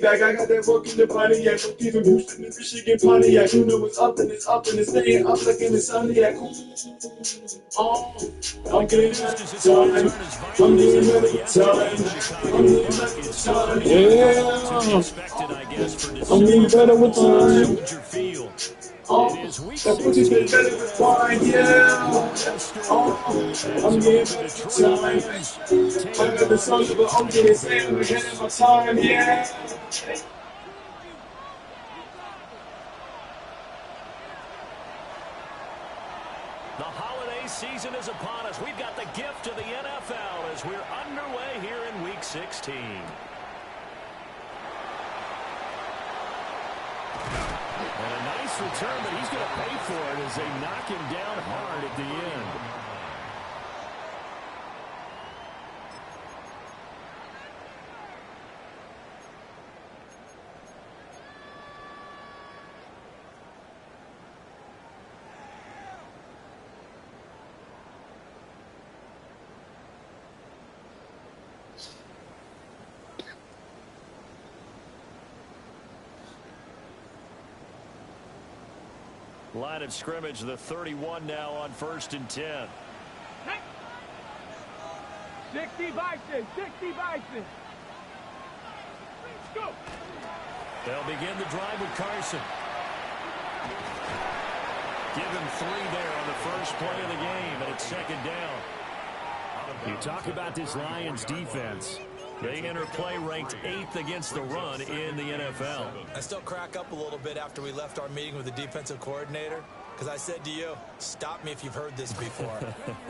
Back, I got that work in the Pontiac, from Cleveland, Houston, to Michigan, Pontiac. You know it's up and it's up and it's staying up like in the Sunday. Oh, I'm getting better with time. I'm getting better with time. I'm getting better with time. Yeah. I'm getting better with time. Oh, that pussy's been better with wine. Yeah. Oh, I'm getting better with time. I got the song, but I'm getting saved ahead of my time. Yeah. The holiday season is upon us. We've got the gift of the NFL as we're underway here in Week 16. And a nice return, but he's going to pay for it as they knock him down hard at the end. Line of scrimmage, the 31 now on 1st and 10. 60 Bison, 60 Bison. Let's go. They'll begin the drive with Carson. Give him 3 there on the first play of the game, and it's 2nd down. You talk about this Lions defense. They enter play ranked 8th against the run in the NFL. I still crack up a little bit after we left our meeting with the defensive coordinator, because I said to you, stop me if you've heard this before.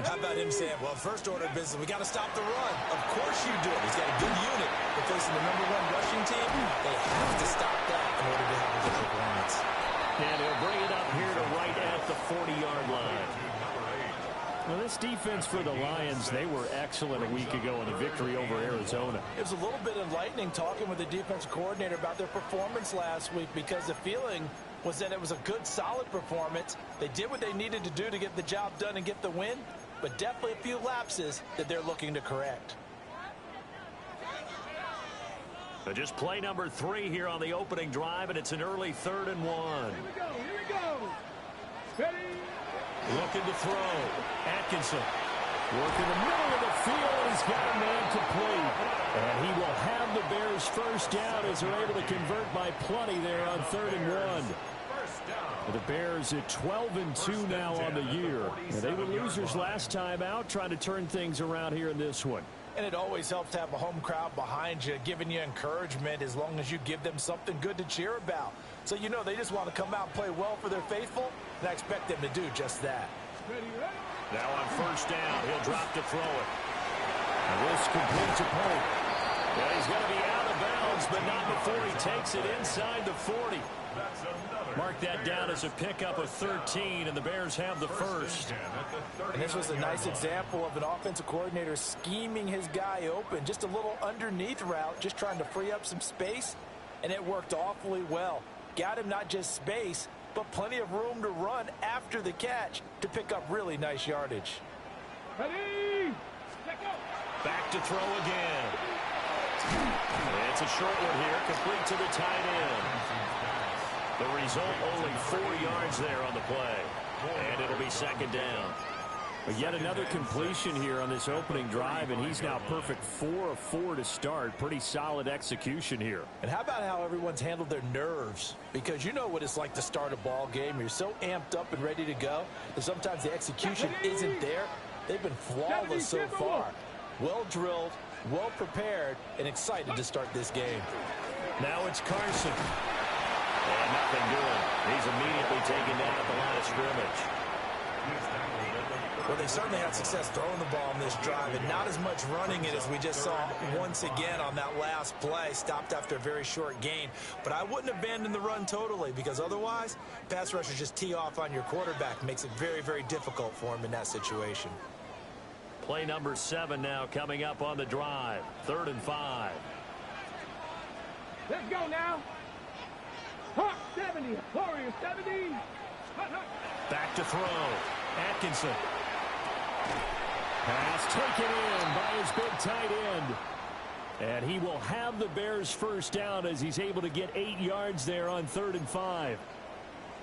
How about him saying, well, first order of business, we got to stop the run. Of course you do it. He's got a good unit. They're facing the #1 rushing team. They have to stop that in order to have a good performance. And he'll bring it up here to right at the 40-yard line. Well, this defense for the Lions, they were excellent a week ago in a victory over Arizona. It was a little bit enlightening talking with the defensive coordinator about their performance last week, because the feeling was that it was a good, solid performance. They did what they needed to do to get the job done and get the win, but definitely a few lapses that they're looking to correct. So just play number 3 here on the opening drive, and it's an early 3rd and 1. Here we go. Ready? Looking to throw. Atkinson. Working the middle of the field, and he's got a man complete. And he will have the Bears first down as they're able to convert by plenty there on 3rd and 1. The Bears at 12-2 now on the year. And they were losers last time out, trying to turn things around here in this one. And it always helps to have a home crowd behind you, giving you encouragement as long as you give them something good to cheer about. So you know they just want to come out and play well for their faithful, and I expect them to do just that. Now on 1st down, he'll drop to throw it. And this complete to Pope. Yeah, he's going to be out of bounds, but not before he takes it inside the 40. Mark that down as a pickup of 13, and the Bears have the first. And this was a nice example of an offensive coordinator scheming his guy open. Just a little underneath route, just trying to free up some space, and it worked awfully well. Got him not just space, but plenty of room to run after the catch to pick up really nice yardage. Ready? Back to throw again. It's a short one here, complete to the tight end. The result, only 4 yards there on the play. And it'll be 2nd down. But yet another completion here on this opening drive, and he's now perfect 4 of 4 to start. Pretty solid execution here. And how about how everyone's handled their nerves? Because you know what it's like to start a ball game. You're so amped up and ready to go that sometimes the execution isn't there. They've been flawless so far. Well drilled, well prepared, and excited to start this game. Now it's Carson. And nothing doing. He's immediately taken down at the line of scrimmage. Well, they certainly had success throwing the ball in this drive, and not as much running it as we just saw once again on that last play. Stopped after a very short gain. But I wouldn't abandon the run totally, because otherwise, pass rushers just tee off on your quarterback. Makes it very, very difficult for him in that situation. Play number 7 now coming up on the drive. 3rd and 5. Let's go now. Hawk 70, Warrior 70. Back to throw. Atkinson. Pass taken in by his big tight end. And he will have the Bears first down as he's able to get 8 yards there on 3rd and 5.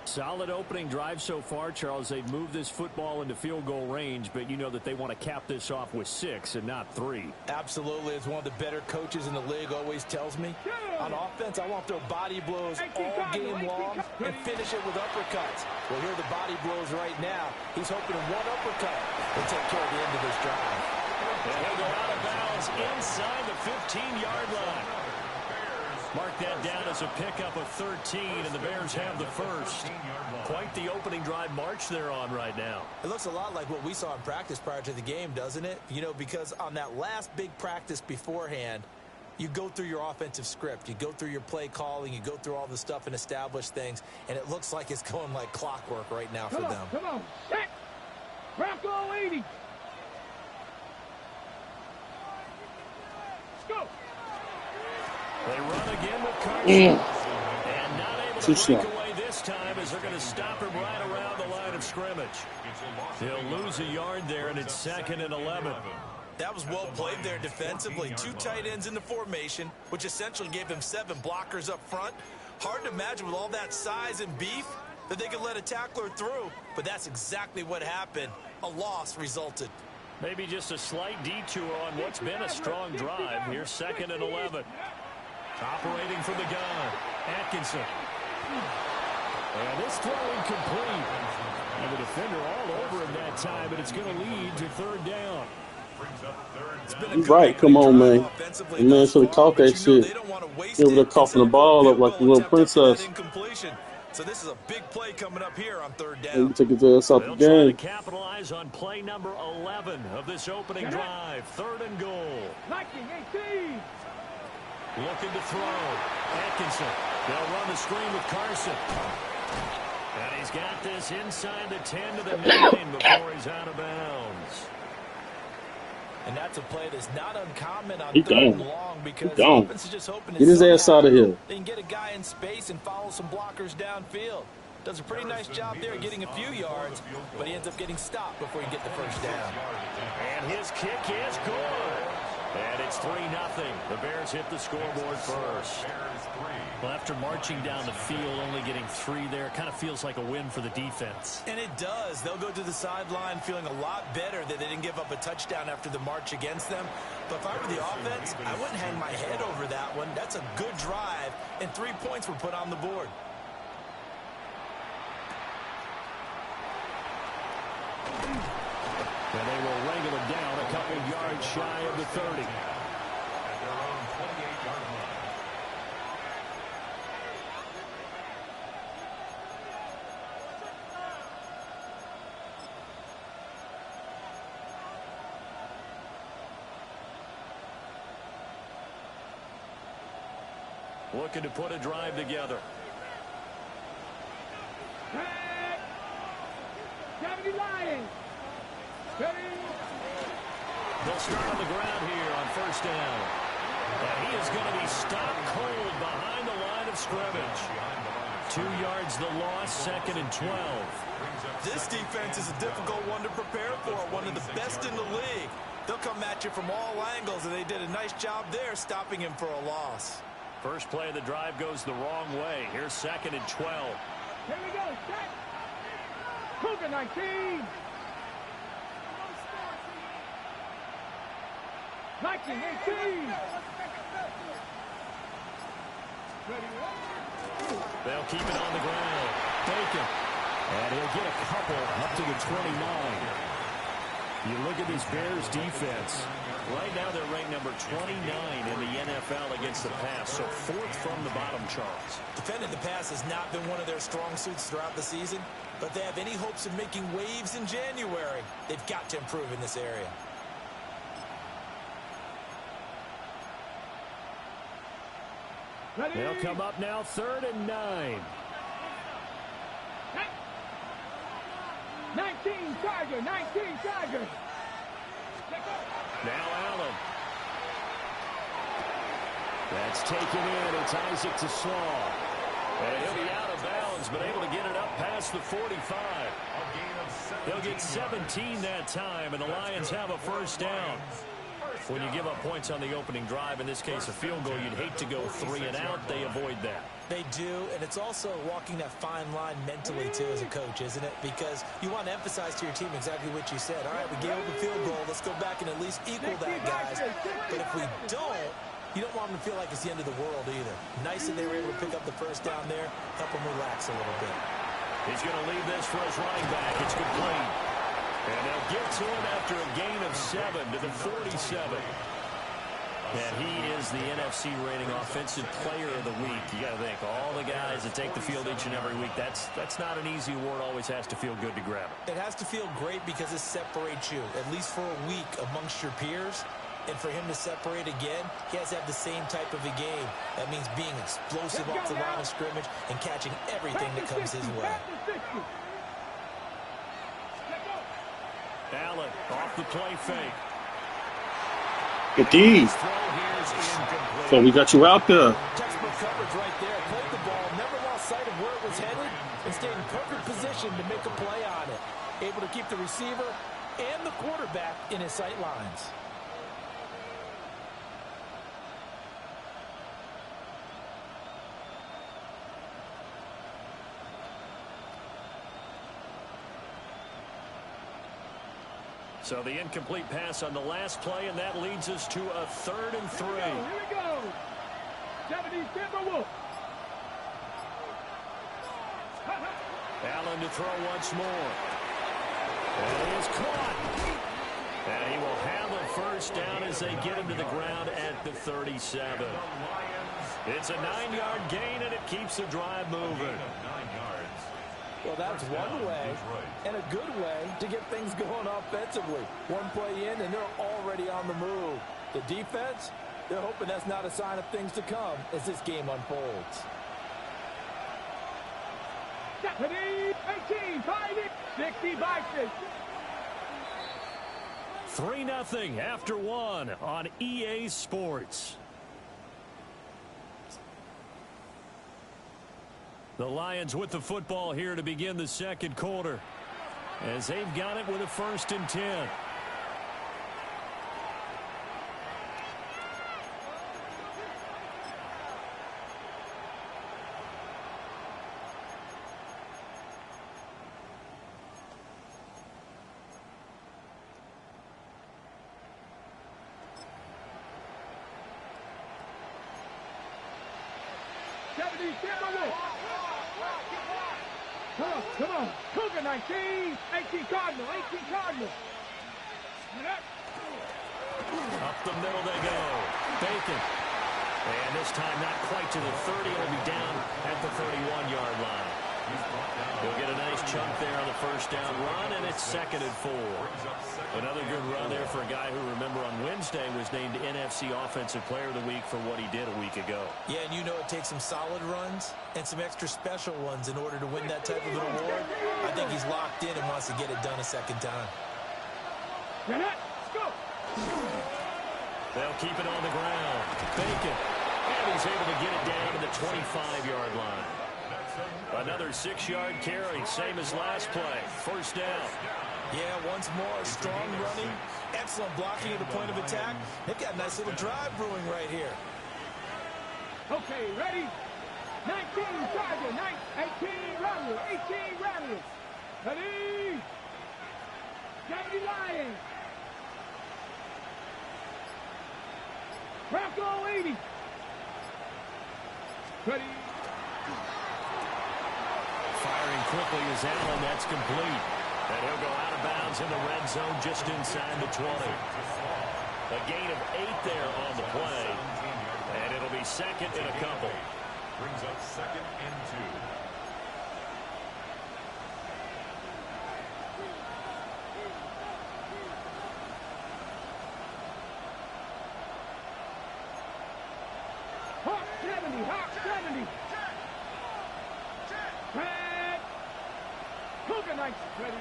Solid opening drive so far, Charles. They've moved this football into field goal range, but you know that they want to cap this off with 6 and not 3. Absolutely. As one of the better coaches in the league always tells me, on offense, I want to throw body blows all game long and finish it with uppercuts. Well, here are the body blows right now. He's hoping one uppercut will take care of the end of this drive. And he'll go out of bounds inside the 15-yard line. Mark that down as a pickup of 13, and the Bears have the first. Quite the opening drive march they're on right now. It looks a lot like what we saw in practice prior to the game, doesn't it? You know, because on that last big practice beforehand, you go through your offensive script. You go through your play calling. You go through all the stuff and establish things, and it looks like it's going like clockwork right now for them. Come on, set. Rocco 80. Let's go. They run again with Carson. And not able to break away this time as they're going to stop him right around the line of scrimmage. He'll lose a yard there, and it's 2nd and 11. That was well played there defensively. 2 tight ends in the formation, which essentially gave him 7 blockers up front. Hard to imagine with all that size and beef that they could let a tackler through, but that's exactly what happened. A loss resulted. Maybe just a slight detour on what's been a strong drive. Here's 2nd and 11. Operating from the gun, Atkinson. And this throw incomplete. And the defender all over him that time, but it's going to lead to 3rd down. You're right. Come on, man. The man should have caught that shit. They were coughing the ball up like a little princess. So this is a big play coming up here on 3rd down. And take his ass out the game. They'll try to capitalize on play number 11 of this opening drive. 3rd and goal. 19-18. Looking to throw. Atkinson. They'll run the screen with Carson. And he's got this inside the 10 to the 9 before he's out of bounds. And that's a play that's not uncommon on 3rd and long because the offense is just hoping get his ass out of here. They can get a guy in space and follow some blockers downfield. Does a pretty nice job there getting a few yards, but he ends up getting stopped before he gets the first down. And his kick is good. And it's 3-0. The Bears hit the scoreboard first. Well, after marching down the field, only getting 3 there, kind of feels like a win for the defense. And it does. They'll go to the sideline feeling a lot better that they didn't give up a touchdown after the march against them. But if I were the offense, I wouldn't hang my head over that one. That's a good drive, and 3 points were put on the board. And they will wrangle him down a couple yards shy of the 30. Looking to put a drive together. 70 Lions. They'll start on the ground here on 1st down. And he is going to be stopped cold behind the line of scrimmage. 2 yards the loss, 2nd and 12. This defense is a difficult one to prepare for, one of the best in the league. They'll come at you from all angles, and they did a nice job there stopping him for a loss. First play of the drive goes the wrong way. Here's 2nd and 12. Here we go, set. Cougar 19. 19-18. They'll keep it on the ground. Bacon. And he'll get a couple up to the 29. You look at this Bears defense. Right now they're ranked number 29 in the NFL against the pass. So 4th from the bottom, Charles. Defending the pass has not been one of their strong suits throughout the season. But they have any hopes of making waves in January, they've got to improve in this area. They'll come up now 3rd and 9. 19 Tiger, 19 Tiger. Now Allen. That's taken in. It's Isaac to Slaw. And he'll be out of bounds, but able to get it up past the 45. They'll get 17 that time, and the Lions have a 1st down. When you give up points on the opening drive, in this case a field goal, you'd hate to go 3 and out. They avoid that. They do, and it's also walking that fine line mentally, too, as a coach, isn't it? Because you want to emphasize to your team exactly what you said. All right, we gave up a field goal. Let's go back and at least equal that, guys. But if we don't, you don't want them to feel like it's the end of the world either. Nice that they were able to pick up the first down there, help them relax a little bit. He's going to leave this for his running back. It's complete. And they'll get to him after a gain of 7 to the 47. And he is the NFC rating offensive player of the week. You got to think, all the guys that take the field each and every week, that's not an easy award. Always has to feel good to grab it. It has to feel great because it separates you, at least for a week, amongst your peers. And for him to separate again, he has to have the same type of a game. That means being explosive off the line of scrimmage and catching everything that comes his way. Allen off the play fake. Good D. So we got you out there. Textbook coverage right there. Played the ball, never lost sight of where it was headed, and stayed in perfect position to make a play on it. Able to keep the receiver and the quarterback in his sight lines. So the incomplete pass on the last play, and that leads us to a 3rd and 3. Here we go. 70 Timberwolves. Allen to throw once more. And he is caught. And he will have a first down as they get him to the ground at the 37. It's a 9-yard gain, and it keeps the drive moving. Well, that's one way and a good way to get things going offensively. One play in, and they're already on the move. The defense, they're hoping that's not a sign of things to come as this game unfolds. 18, 60 Vikings. 3-0 after 1 on EA Sports. The Lions with the football here to begin the second quarter, as they've got it with a 1st and 10. Come on. Cougar 19. 18 Cardinal. 18 Cardinal. Up the middle they go. Bacon. And this time not quite to the 30. It'll be down at the 31-yard line. He'll get a nice chunk there on the first down run, and it's 2nd and 4. Another good run there for a guy who, remember, on Wednesday was named NFC Offensive Player of the Week for what he did a week ago. Yeah, and you know it takes some solid runs and some extra special ones in order to win that type of an award. I think he's locked in and wants to get it done a second time. Let's go. They'll keep it on the ground. Bacon. And he's able to get it down to the 25-yard line. Another 6-yard carry, same as last play. First down. Yeah, once more, strong running, excellent blocking at the point of attack. They've got a nice little drive brewing right here. Okay, ready? 19 Charger, 18 Rattler, 18 Rattler. Ready? 70 Lions. Bronco 80. Ready? Firing quickly is Allen. That's complete. And he'll go out of bounds in the red zone just inside the 20. A gain of 8 there on the play. And it'll be 2nd and a couple. Brings up 2nd and 2. Hawk 70, Hawk 70. Red. Cougar Knights. Ready.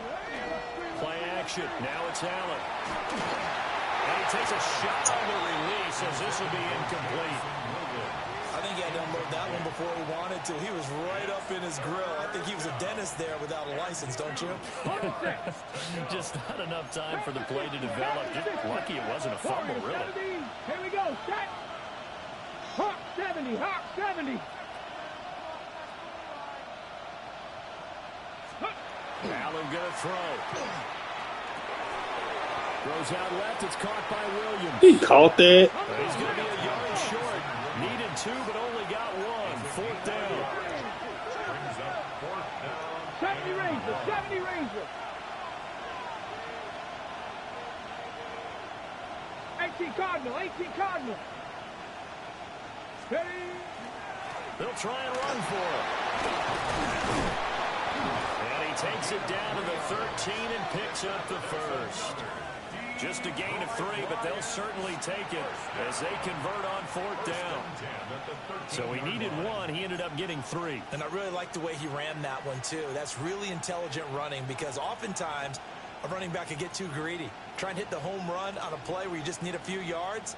Play action. Now it's Allen. And he takes a shot on the release as this will be incomplete. I think he had to download that one before he wanted to. He was right up in his grill. I think he was a dentist there without a license, don't you? Just not enough time for the play to develop. Just lucky it wasn't a fumble, really. Here we go. Set. Hawk 70. Hawk 70. Allen gonna throw. Throws out left. It's caught by Williams. He caught that. He's going to be a yard short. Needed 2, but only got 1. 4th down. 70 Rangers. 70 Rangers. 18 Cardinal. 18 Cardinal. Steady. They'll try and run for it. And he takes it down to the 13 and picks up the first. Just a gain of 3, but they'll certainly take it as they convert on 4th down. So he needed 1. He ended up getting 3. And I really like the way he ran that one, too. That's really intelligent running because oftentimes a running back can get too greedy. Try and hit the home run on a play where you just need a few yards.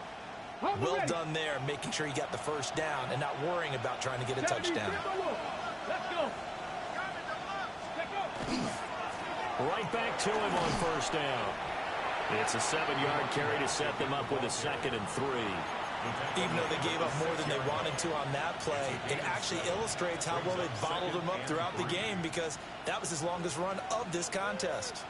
Well done there, making sure he got the first down and not worrying about trying to get a touchdown. Let's go. Right back to him on 1st down. It's a 7-yard carry to set them up with a 2nd and 3. Even though they gave up more than they wanted to on that play, it actually illustrates how well they bottled him up throughout the game because that was his longest run of this contest.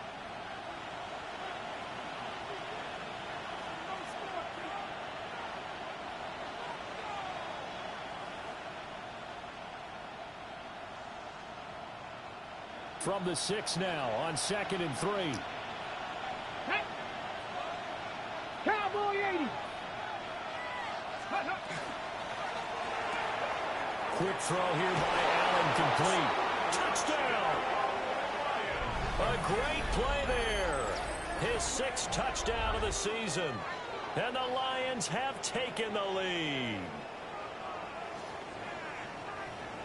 From the 6 now on 2nd and 3. Cowboy 80. Quick throw here by Allen, complete. Touchdown! A great play there. His 6th touchdown of the season. And the Lions have taken the lead.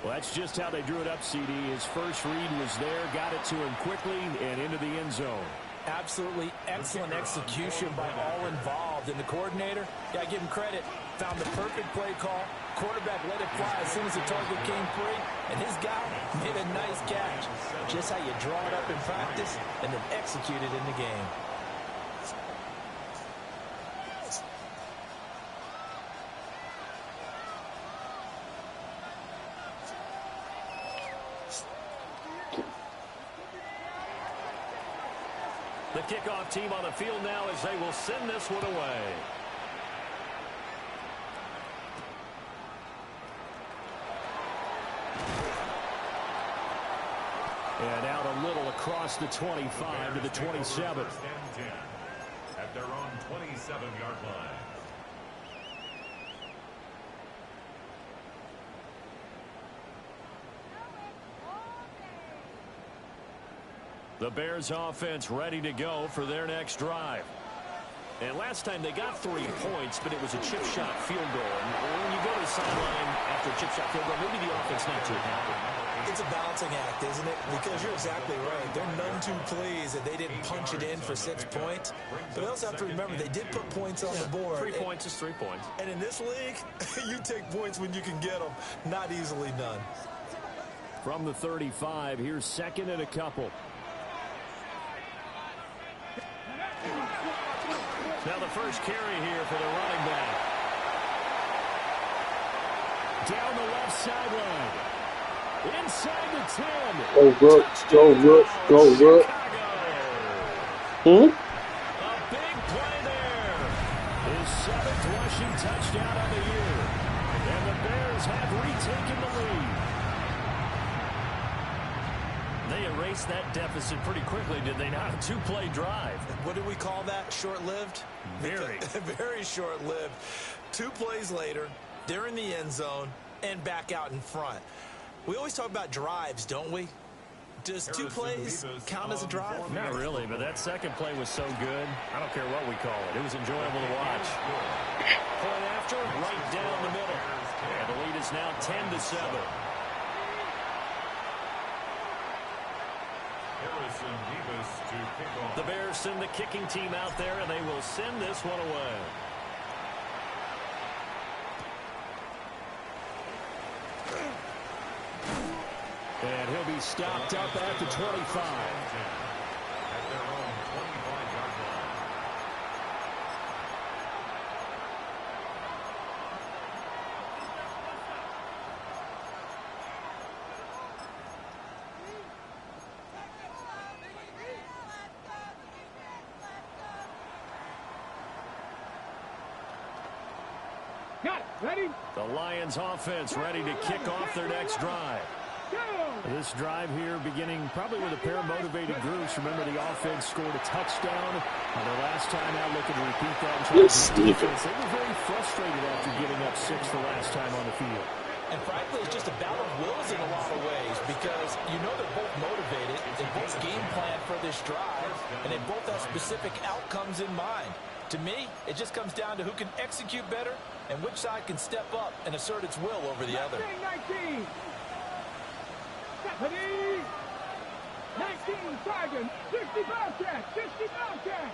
Well, that's just how they drew it up, CD. His first read was there, got it to him quickly, and into the end zone. Absolutely excellent execution by all involved. And the coordinator, yeah, give him credit, found the perfect play call. Quarterback let it fly as soon as the target came free. And his guy made a nice catch. Just how you draw it up in practice and then execute it in the game. The kickoff team on the field now as they will send this one away. And out a little across the 25 to the 27. At their own 27-yard line. The Bears offense ready to go for their next drive. And last time they got 3 points, but it was a chip shot field goal. And when you go to the sideline after a chip shot field goal, maybe the offense not too happy. It's a balancing act, isn't it? Because you're exactly right. They're none too pleased that they didn't punch it in for 6 points. But they also have to remember they did put points on the board. 3 points is 3 points. And in this league, you take points when you can get them. Not easily done. From the 35, here's 2nd and a couple. Now the first carry here for the running back. Down the left sideline. Inside the 10. Go Rooks, go Rooks, go Rooks. A big play there. His 7th rushing touchdown of the year. And the Bears have retaken the lead. They erased that deficit pretty quickly, did they not? A 2-play drive. What do we call that? Short-lived? Very. Very short-lived. 2 plays later, they're in the end zone and back out in front. We always talk about drives, don't we? Does 2 plays count as a drive? Not really, but that second play was so good. I don't care what we call it. It was enjoyable to watch. Point after, right down the middle. And the lead is now 10-7. The Bears send the kicking team out there, and they will send this one away. And he'll be stopped up at the 25. At their own 25-yard line. Got it. Ready? The Lions offense ready to kick off their next drive. Go! This drive here beginning probably with a pair of motivated groups. Remember, the offense scored a touchdown. Their last time out, looking to repeat that. Let's sneak it. They were very frustrated after giving up 6 the last time on the field. And frankly, it's just a battle of wills in a lot of ways because you know they're both motivated. They both game plan for this drive, and they both have specific outcomes in mind. To me, it just comes down to who can execute better and which side can step up and assert its will over the other. 19. 70. 19. Tiger. 60 Bobcat. 60 Bobcat.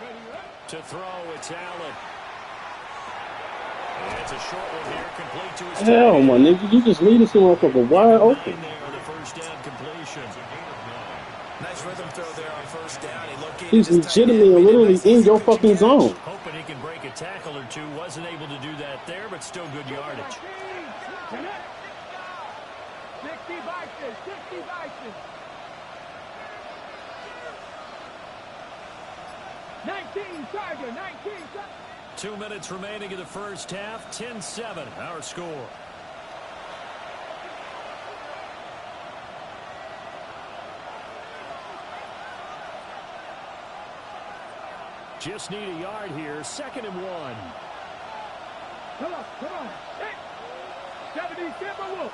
Ready, right? To throw, it's Allen. And it's a short one here, complete to his Hell, my nigga, you just lead us motherfucker wide open. there, the first down completion. Nice rhythm throw there on first down. He located He's his tight end, legitimately made a literally nice in your easy fucking catch. zone. Hoping he can break a tackle or two. Wasn't able to do that there, but still good yardage. 60 Vikings. 60 Vikings. 19 Tiger. 19 Tiger. 2 minutes remaining in the first half. 10-7, our score. Just need a yard here. 2nd and 1. Come on. Hey. 70 Timberwolves.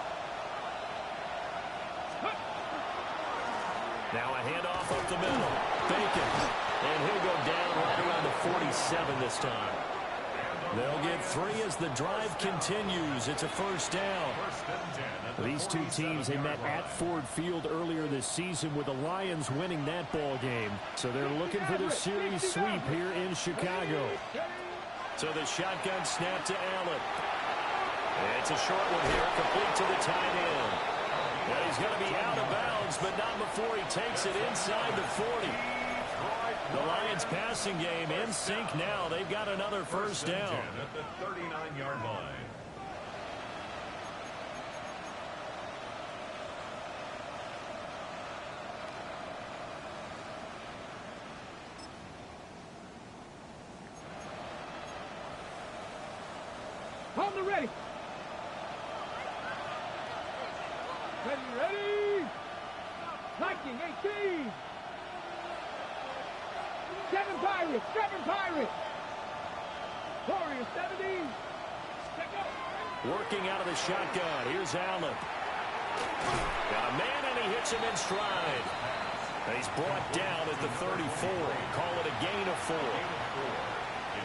Now a handoff up the middle. Bacon. And he'll go down right around the 47 this time. They'll get 3 as the drive continues. It's a first down. These two teams, they met at Ford Field earlier this season with the Lions winning that ball game. So they're looking for the series sweep here in Chicago. So the shotgun snap to Allen. It's a short one here, complete to the tight end. Well, he's going to be out of bounds, but not before he takes it inside the 40. The Lions passing game in sync now. They've got another first down. At the 39-yard line. On the ready. Ready. Viking 18. 7 Pirates. Warriors 70. Working out of the shotgun. Here's Allen. Got a man, and he hits him in stride. And he's brought down at the 34. Call it a gain of 4.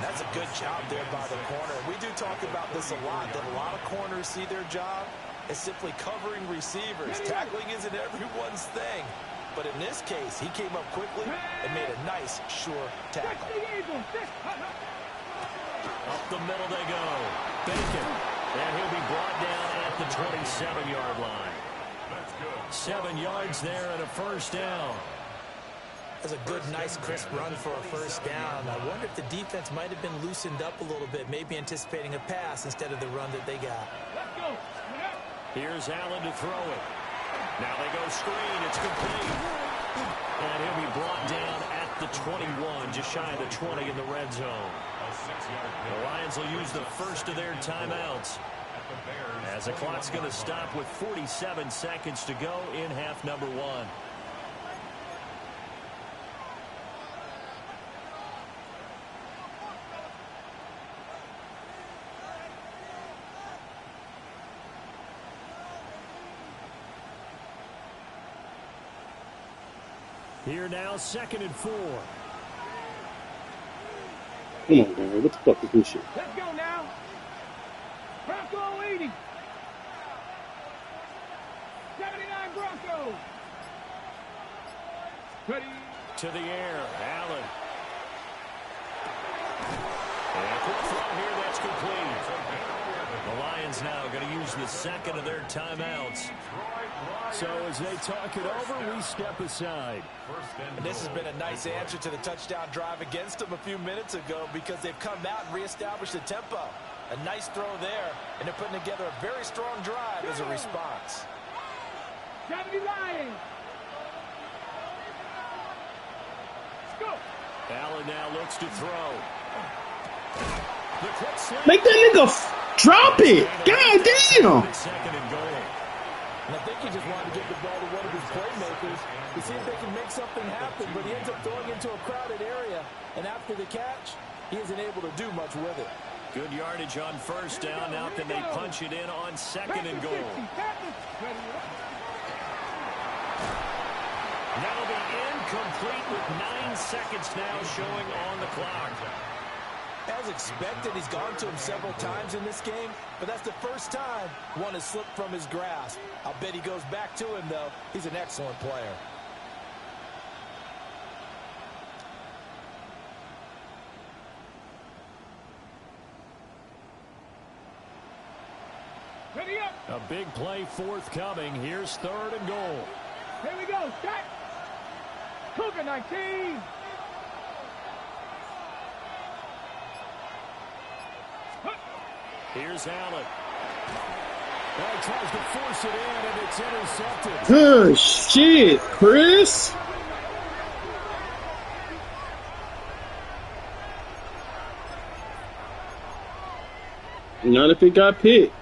That's a good job there by the corner. We do talk about this a lot, that a lot of corners see their job as simply covering receivers. Tackling isn't everyone's thing. But in this case, he came up quickly and made a nice, sure tackle. Up the middle they go. Bacon. And he'll be brought down at the 27-yard line. 7 yards there and a first down. That's a good, nice, crisp run for a first down. I wonder if the defense might have been loosened up a little bit, maybe anticipating a pass instead of the run that they got. Here's Allen to throw it. Now they go screen. It's complete. And he'll be brought down at the 21, just shy of the 20 in the red zone. The Lions will use the first of their timeouts, as the clock's going to stop with 47 seconds to go in half number 1. Here now, 2nd and 4. Come on, man. What the fuck is this shit? Let's go now. Bronco 80. 79 Broncos. Ready. To the air, Allen. And a quick throw here, that's complete. The Lions now going to use the second of their timeouts. So as they talk it over, we step aside. And this has been a nice answer to the touchdown drive against them a few minutes ago because they've come out and reestablished the tempo. A nice throw there, and they're putting together a very strong drive as a response. 70 Lions. Let's go. Allen now looks to throw. The quick slant. Make that nigga drop it. God damn. Second and goal. And I think he just wanted to give the ball to one of his playmakers to see if they can make something happen, but he ends up throwing into a crowded area. And after the catch, he isn't able to do much with it. Good yardage on first down. Now can they punch it in on second and goal? That'll be incomplete with 9 seconds now showing on the clock. As expected, he's gone to him several times in this game, but that's the first time one has slipped from his grasp. I'll bet he goes back to him, though. He's an excellent player. Ready up. A big play forthcoming. Here's third and goal. Here we go. Set. Cougar 19. Here's Allen. He tries to force it in, and it's intercepted. Good shit, Chris. Not if it got picked.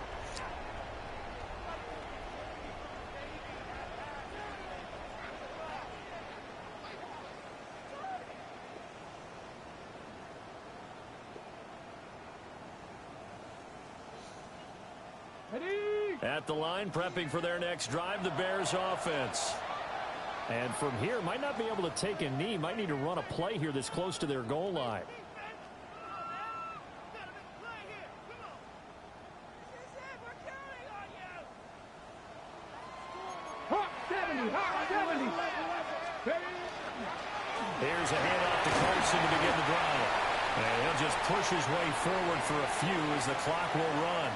At the line, prepping for their next drive, the Bears offense. And from here, might not be able to take a knee. Might need to run a play here that's close to their goal line. Here's a handoff to Carson to begin the drive. And he'll just push his way forward for a few as the clock will run.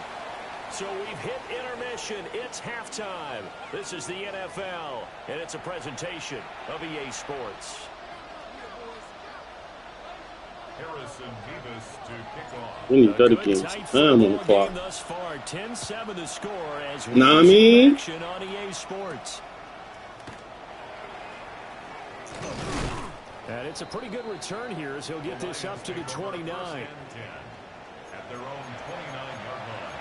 So we've hit intermission. It's halftime. This is the NFL, and it's a presentation of EA Sports. Harrison Davis to kick off. We need 30 games. Time on the clock. Thus far, 10-7 the score as we Know what I mean? action on EA Sports. And it's a pretty good return here as he'll get this up to the 29. At their own 29-yard line.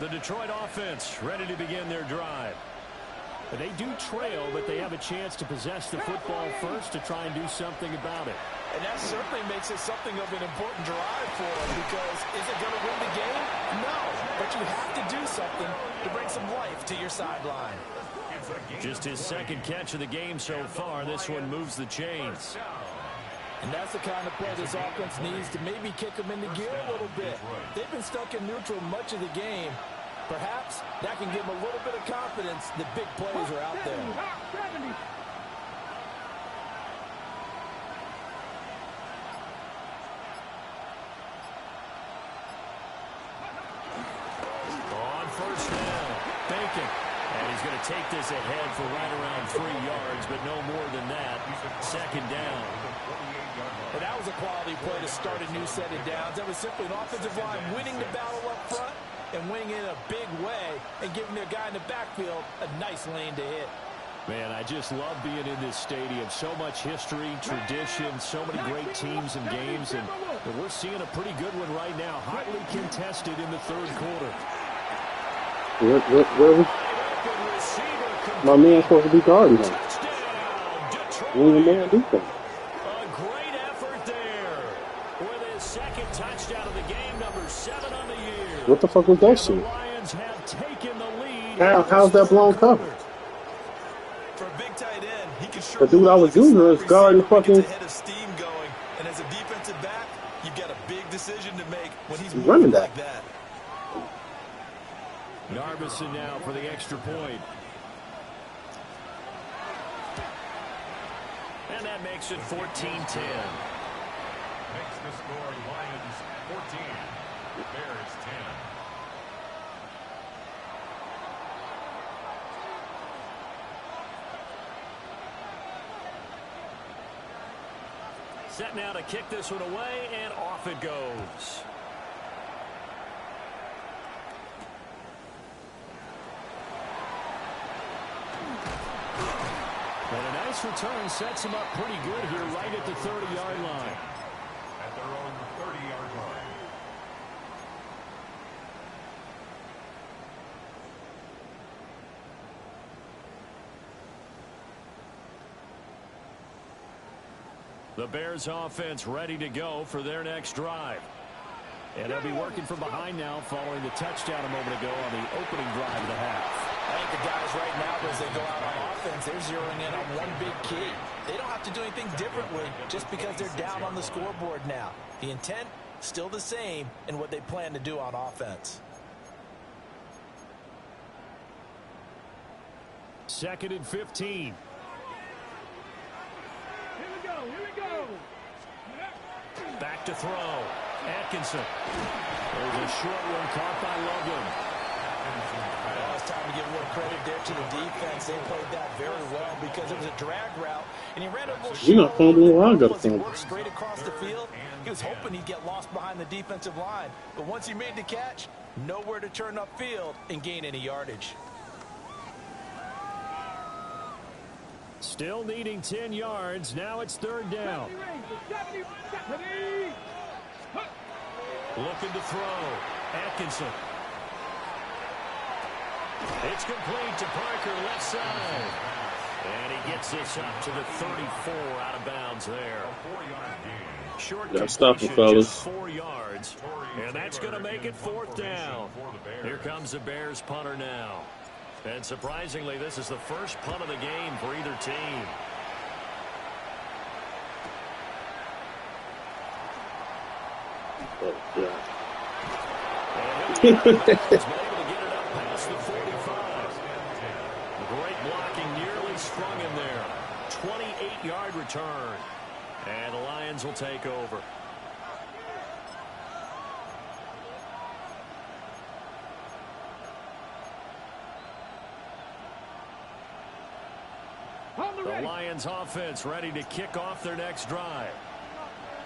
The Detroit offense ready to begin their drive. They do trail, but they have a chance to possess the football first to try and do something about it. And that certainly makes it something of an important drive for them because is it going to win the game? No, but you have to do something to bring some life to your sideline. Just his second catch of the game so far. This one moves the chains. And that's the kind of play this offense needs to maybe kick them into gear a little bit. They've been stuck in neutral much of the game. Perhaps that can give them a little bit of confidence that big plays are out there. On first down, Bacon. And he's going to take this ahead for right around 3 yards, but no more than that. Second down. And that was a quality play to start a new set of downs. That was simply an offensive line winning the battle up front and winning in a big way and giving their guy in the backfield a nice lane to hit. Man, I just love being in this stadium. So much history, tradition, so many great teams and games, and we're seeing a pretty good one right now. Hotly contested in the third quarter. Where my man supposed to be guarding him? When the man do that? A great effort there with his second touchdown of the game, number 7 on the year. What the fuck was that shit? Lions have taken the lead. How's that blown cover? For a big tight end, he can sure The dude I was using was guarding the fucking. head of steam going. And as a defensive back, you've got a big decision to make when he's running that. like that. Narbison now for the extra point. And that makes it 14-10. Makes the score Lions 14, Bears 10. Set now to kick this one away, and off it goes. And a nice return sets him up pretty good here right at the 30-yard line. At their own 30-yard line. The Bears offense ready to go for their next drive. And they'll be working from behind now following the touchdown a moment ago on the opening drive of the half. I think the guys right now, as they go out on offense, they're zeroing in on one big key. They don't have to do anything differently just because they're down on the scoreboard now. The intent, still the same in what they plan to do on offense. 2nd and 15. Here we go. Here we go. Back to throw. Atkinson. There's a short one caught by Logan. Well, it's time to give a little credit there to the defense. They played that very well because it was a drag route, and he ran a little short. You're not fumbling while I got to He fumble. worked straight across the field. He was hoping he'd get lost behind the defensive line, but once he made the catch, nowhere to turn upfield and gain any yardage. Still needing 10 yards. Now it's 3rd down. Looking to throw. Atkinson. It's complete to Parker, left side. And he gets this up to the 34, out of bounds there. Short Yeah, stop him, completion, fellas. just 4 yards. And that's going to make it 4th down. Here comes the Bears punter now. And surprisingly, this is the first punt of the game for either team. Oh, yeah. And he'll be able to get it up past the 45. Great blocking, nearly sprung him there. 28-yard return. And the Lions will take over. The Lions offense ready to kick off their next drive.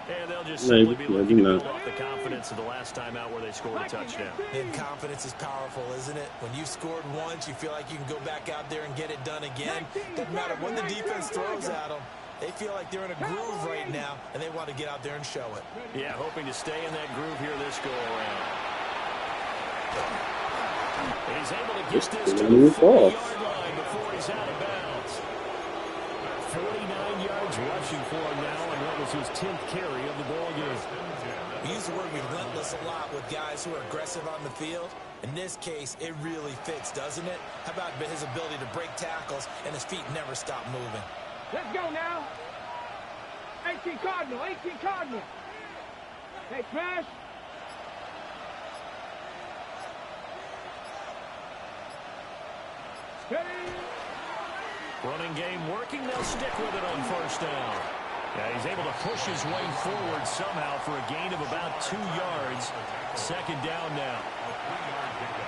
And they'll just simply be looking to build off the confidence of the last time out where they scored a touchdown. And confidence is powerful, isn't it? When you've scored once, you feel like you can go back out there and get it done again. Doesn't matter when the defense throws at them. They feel like they're in a groove right now, and they want to get out there and show it. Yeah, hoping to stay in that groove here this go-around. He's able to get this to the 40-yard line before he's out of bounds. 49 yards rushing for him now, and that was his 10th carry of the ball game. We use the word relentless a lot with guys who are aggressive on the field. In this case, it really fits, doesn't it? How about his ability to break tackles and his feet never stop moving? Let's go now. 18 Cardinal, 18 Cardinal. Hey, Trash. Steady. Running game working. They'll stick with it on 1st down. Yeah, he's able to push his way forward somehow for a gain of about 2 yards. 2nd down now.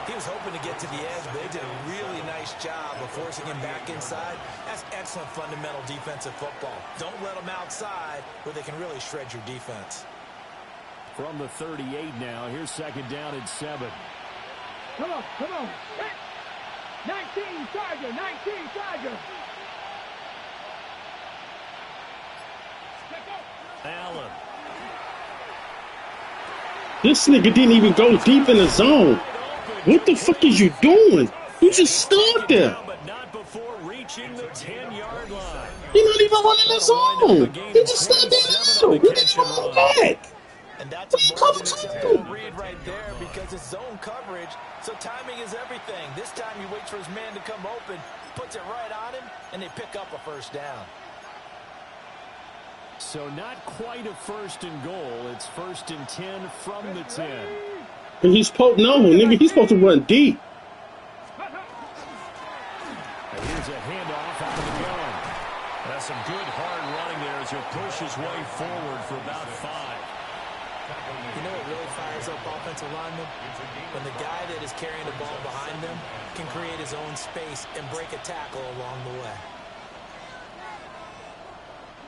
He was hoping to get to the edge, but they did a really nice job of forcing him back inside. That's excellent fundamental defensive football. Don't let them outside where they can really shred your defense. From the 38 now, here's 2nd down and 7. Come on, come on. 19 Charger, 19 Charger. Allen. This nigga didn't even go deep in the zone. What the fuck is you doing? You just stood there. But not before reaching the 10-yard line. You're not even running the zone. You just stood there. You just run back. And that's a more than acceptable read right there because it's zone coverage, so timing is everything. This time he waits for his man to come open, puts it right on him, and they pick up a 1st down. So not quite a 1st and goal. It's 1st and 10 from the 10. And he's supposed nigga, he's supposed to run deep. And here's a handoff out of the gun. So some good hard running there as he'll push his way forward for about 5. You know what really fires up offensive linemen? When the guy that is carrying the ball behind them can create his own space and break a tackle along the way.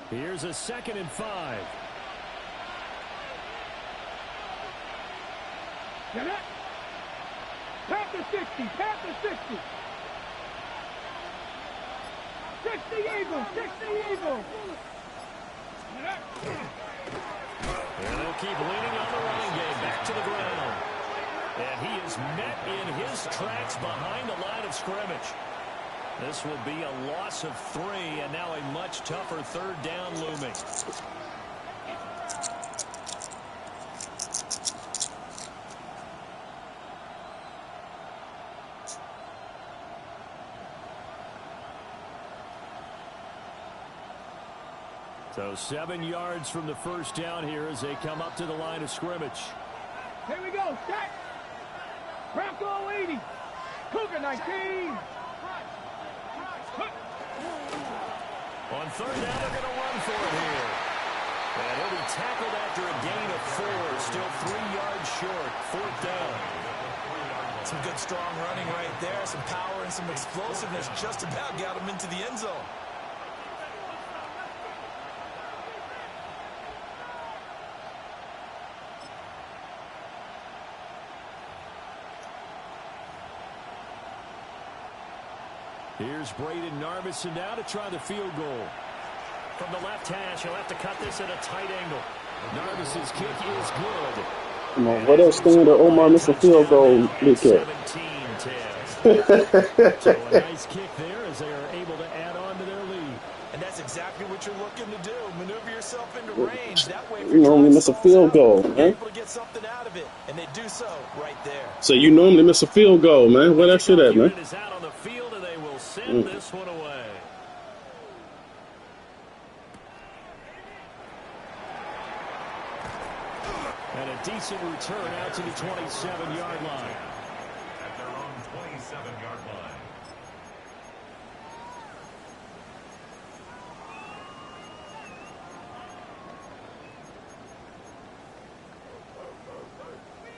Here's a 2nd and 5. Get it? Panther 60, Panther 60. 60 Eagles, 60 Eagles. And they'll keep leaning on the running game back to the ground. And he is met in his tracks behind the line of scrimmage. This will be a loss of 3, and now a much tougher 3rd down looming. So 7 yards from the 1st down here as they come up to the line of scrimmage. Here we go, set. Bronco 80. Cougar 19. On 3rd down, they're going to run for it here. And he'll be tackled after a gain of 4. Still 3 yards short. 4th down. Some good, strong running right there. Some power and some explosiveness. Just about got him into the end zone. Here's Braden Narveson now to try the field goal. From the left hash, he'll have to cut this at a tight angle. Narvison's kick is good. Come on, what else stand or Omar missed a field goal, big kick. 17-10. So a nice kick there as they are able to add on to their lead. And that's exactly what you're looking to do. Maneuver yourself into range. That way, you normally miss a field goal, man. You're able to get something out of it, and they do so right there. So you normally miss a field goal, man. Where that shit at, man? Is out on the field, and they will send this one away. And a decent return out to the 27-yard line. At their own 27-yard line.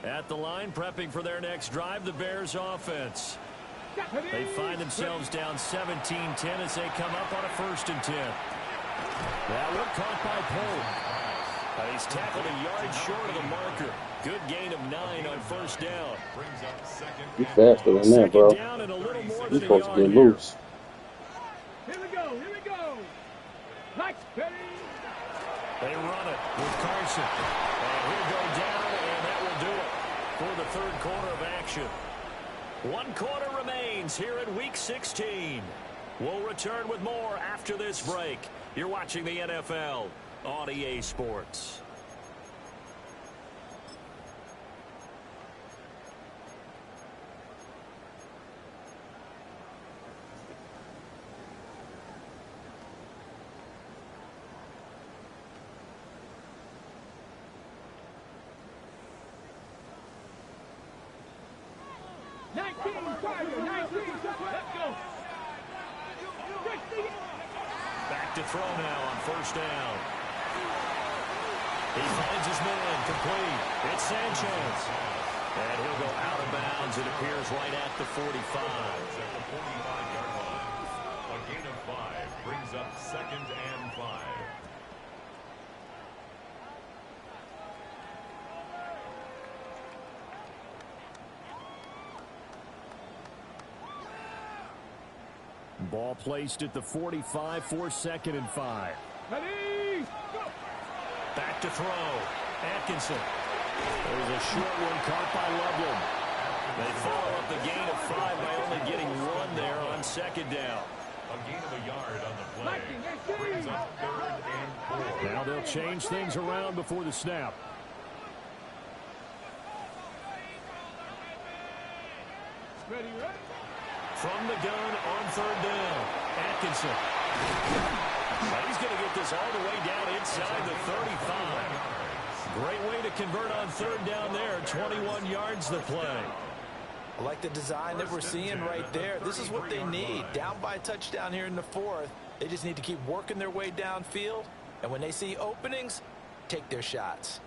At the line, prepping for their next drive, the Bears offense. They find themselves down 17-10 as they come up on a 1st and 10. That one caught by Pope. He's tackled a yard short of the marker. Good gain of 9 on 1st down. You faster than that, bro. You're supposed to get loose. Here we go, here we go. Like Betty. They run it with Carson. And he'll go down, and that will do it for the 3rd quarter of action. 1 quarter remains here in Week 16. We'll return with more after this break. You're watching the NFL on EA Sports. Back to throw now on 1st down. He finds his man complete. It's Sanchez. And he'll go out of bounds. It appears right at the 45. At the 45-yard line. A gain of 5 brings up 2nd and 5. Ball placed at the 45 for 2nd and 5. Ready, go. Back to throw. Atkinson. There's a short one caught by Loveland. They follow up the gain of 5 by only getting 1 there on 2nd down. A gain of a yard on the play. Brings up 3rd and 4. Now they'll change things around before the snap. Ready, ready. From the gun on 3rd down. Atkinson. He's going to get this all the way down inside the 35. Great way to convert on 3rd down there. 21 yards to play. I like the design that we're seeing right there. This is what they need. Down by a touchdown here in the 4th. They just need to keep working their way downfield, and when they see openings, take their shots.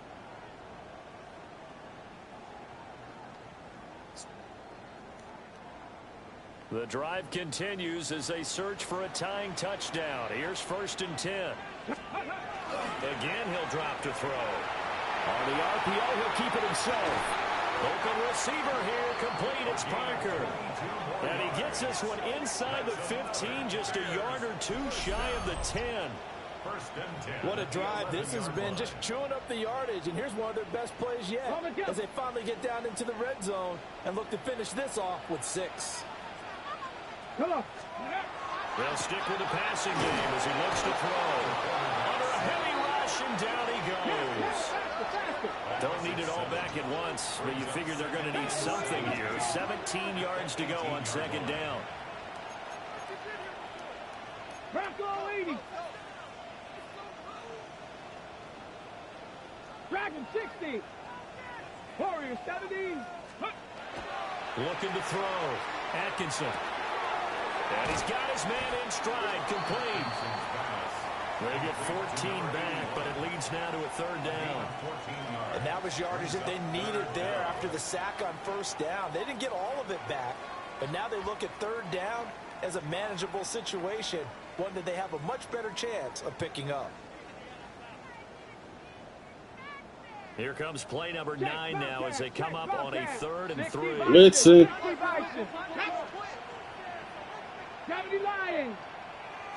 The drive continues as they search for a tying touchdown. Here's 1st and 10. Again, he'll drop to throw. On the RPO, he'll keep it himself. Open receiver here, complete. It's Parker. And he gets this one inside the 15, just a yard or two shy of the 10. What a drive this has been, just chewing up the yardage. And here's one of their best plays yet as they finally get down into the red zone and look to finish this off with 6. They'll stick with the passing game as he looks to throw. Under a heavy rush, and down he goes. Don't need it all back at once, but you figure they're going to need something here. 17 yards to go on 2nd down. Bronco 80. Dragon 60. Warrior 70. Looking to throw. Atkinson. And he's got his man in stride, complete. They get 14 back, but it leads now to a 3rd down. And that was yardage that they needed there after the sack on 1st down. They didn't get all of it back, but now they look at 3rd down as a manageable situation, one that they have a much better chance of picking up. Here comes play number 9 now as they come up on a 3rd and 3. Blitzing. 70 Lions.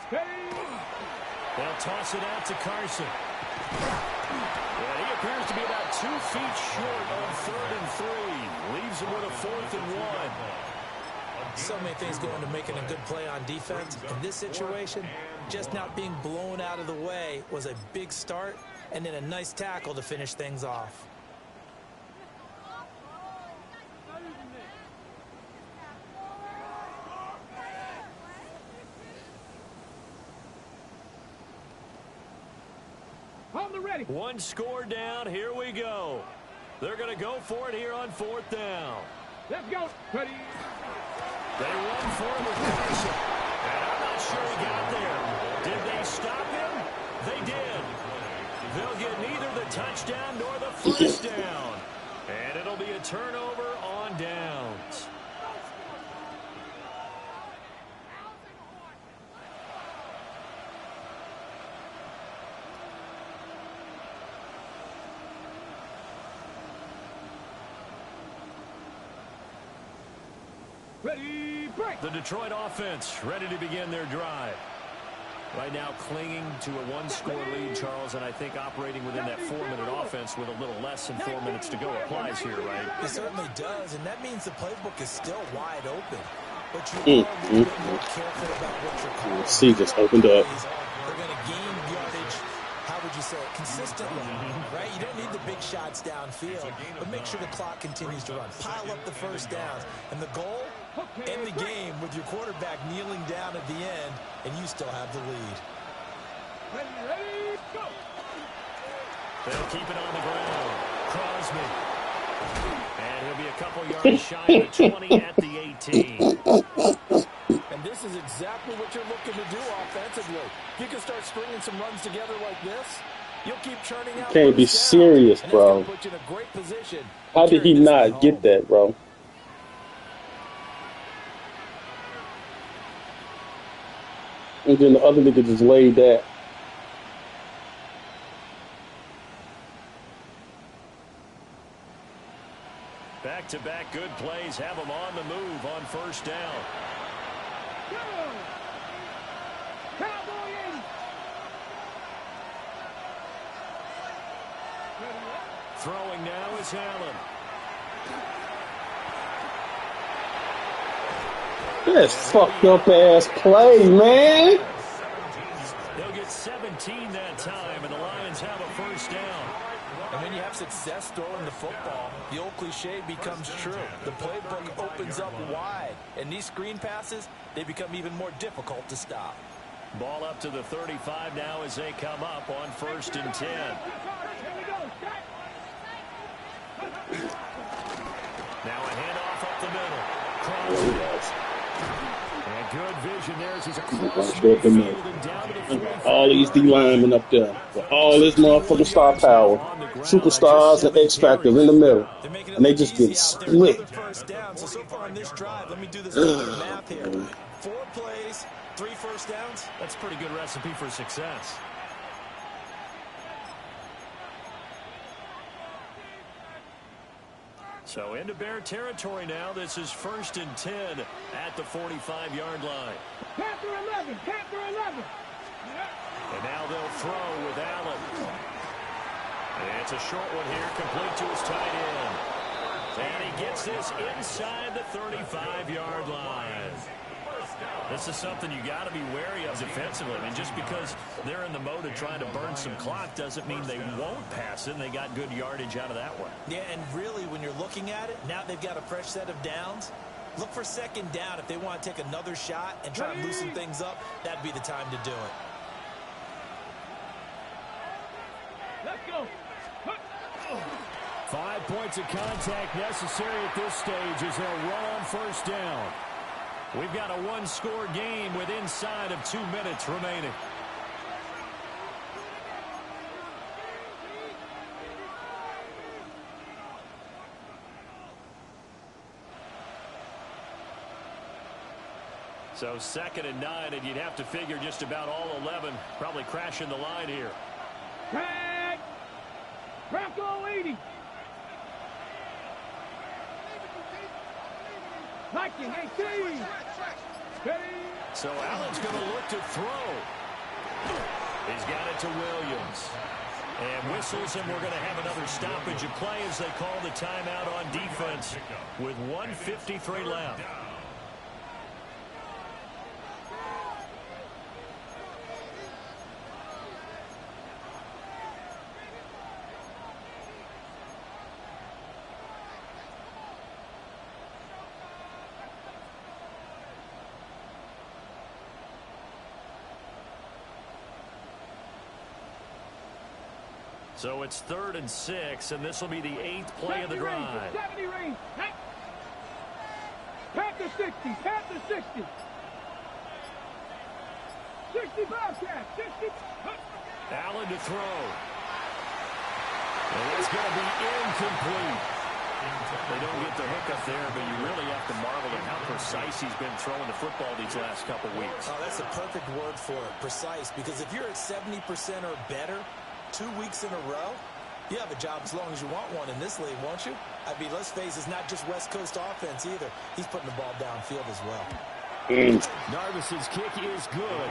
They'll toss it out to Carson. And he appears to be about 2 feet short on 3rd and 3. Leaves him with a 4th and 1. So many things go into making a good play on defense. In this situation, just not being blown out of the way was a big start, and then a nice tackle to finish things off. Ready. 1 score down. Here we go. They're going to go for it here on 4th down. Let's go. Ready. They run for it with Carson. And I'm not sure he got there. Did they stop him? They did. They'll get neither the touchdown nor the 1st down. And it'll be a turnover on downs. Ready, break. The Detroit offense ready to begin their drive. Right now clinging to a 1-score lead, Charles, and I think operating within that 4-minute offense with a little less than 4 minutes to go applies here, right? It certainly does, and that means the playbook is still wide open. But you are a little bit more careful about what you're calling. C just opened up. They're going to gain yardage, how would you say it, consistently, right? You don't need the big shots downfield, but make sure the clock continues to run. Pile up the 1st downs, and the goal, end the game with your quarterback kneeling down at the end, and you still have the lead. Ready, go. They'll keep it on the ground. Crosby. And he'll be a couple yards shy of the 20 at the 18. And this is exactly what you're looking to do offensively. If you can start stringing some runs together like this, you'll keep churning out. Can't be serious, bro. Put you in a great position. How did he not get that, bro? And then the other nigga just laid that. Back-to-back good plays have them on the move on 1st down. Cowboy 80. Throwing now is Allen. That's fucked up ass play, man. They'll get 17 that time, and the Lions have a 1st down. And when you have success throwing the football, the old cliche becomes true. The playbook opens up wide, and these screen passes, they become even more difficult to stop. Ball up to the 35 now as they come up on 1st and 10. Now a handoff up the middle. Crosby. And good conversion there as he's I'm gonna across stay up in there. midfield and down to the 45. All these D linemen up there with all this motherfucking star power, superstars and X factors in the middle, They're making it and they look just easy get out there. Another split. first down. So far on this drive, let me do this little bit of math here. 4 plays, 3 first downs. That's a pretty good recipe for success. So into Bear territory now. This is 1st and 10 at the 45-yard line. Panther 11, Panther 11. And now they'll throw with Allen. And it's a short one here, complete to his tight end. And he gets this inside the 35-yard line. This is something you got to be wary of defensively. I mean, just because they're in the mode of trying to burn some clock doesn't mean they won't pass it, and they got good yardage out of that one. Yeah, and really, when you're looking at it, now they've got a fresh set of downs. Look for 2nd down if they want to take another shot and try and loosen things up. That'd be the time to do it. Let's go. 5 points of contact necessary at this stage as they'll run on 1st down. We've got a 1-score game with inside of 2 minutes remaining. So 2nd and 9, and you'd have to figure just about all 11 probably crashing the line here. Tag. Bronco 80. Viking 18. So Allen's going to look to throw. He's got it to Williams. And whistles, and we're going to have another stoppage of play as they call the timeout on defense with 1:53 left. So it's 3rd and 6, and this will be the 8th play of the drive. 70 range. Panther 60. Panther 60. 65 cat. 60. Allen to throw. And it's going to be incomplete. They don't get the hook up there, but you really have to marvel at how precise he's been throwing the football these last couple weeks. Oh, that's a perfect word for it, precise, because if you're at 70% or better 2 weeks in a row, you have a job as long as you want one in this league, won't you? I mean, let's face it, it's not just West Coast offense either. He's putting the ball downfield as well. Narvis's kick is good.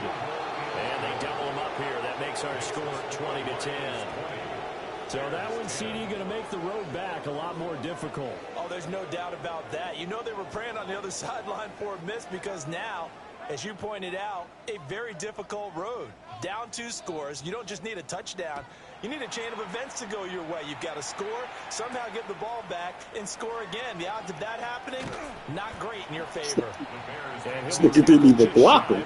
And they double him up here. That makes our score 20-10. So that one, CD, going to make the road back a lot more difficult. Oh, there's no doubt about that. You know they were praying on the other sideline for a miss because now, as you pointed out, a very difficult road. Down 2 scores. You don't just need a touchdown. You need a chain of events to go your way. You've got to score, somehow get the ball back, and score again. The odds of that happening, not great in your favor. This nigga didn't even block him.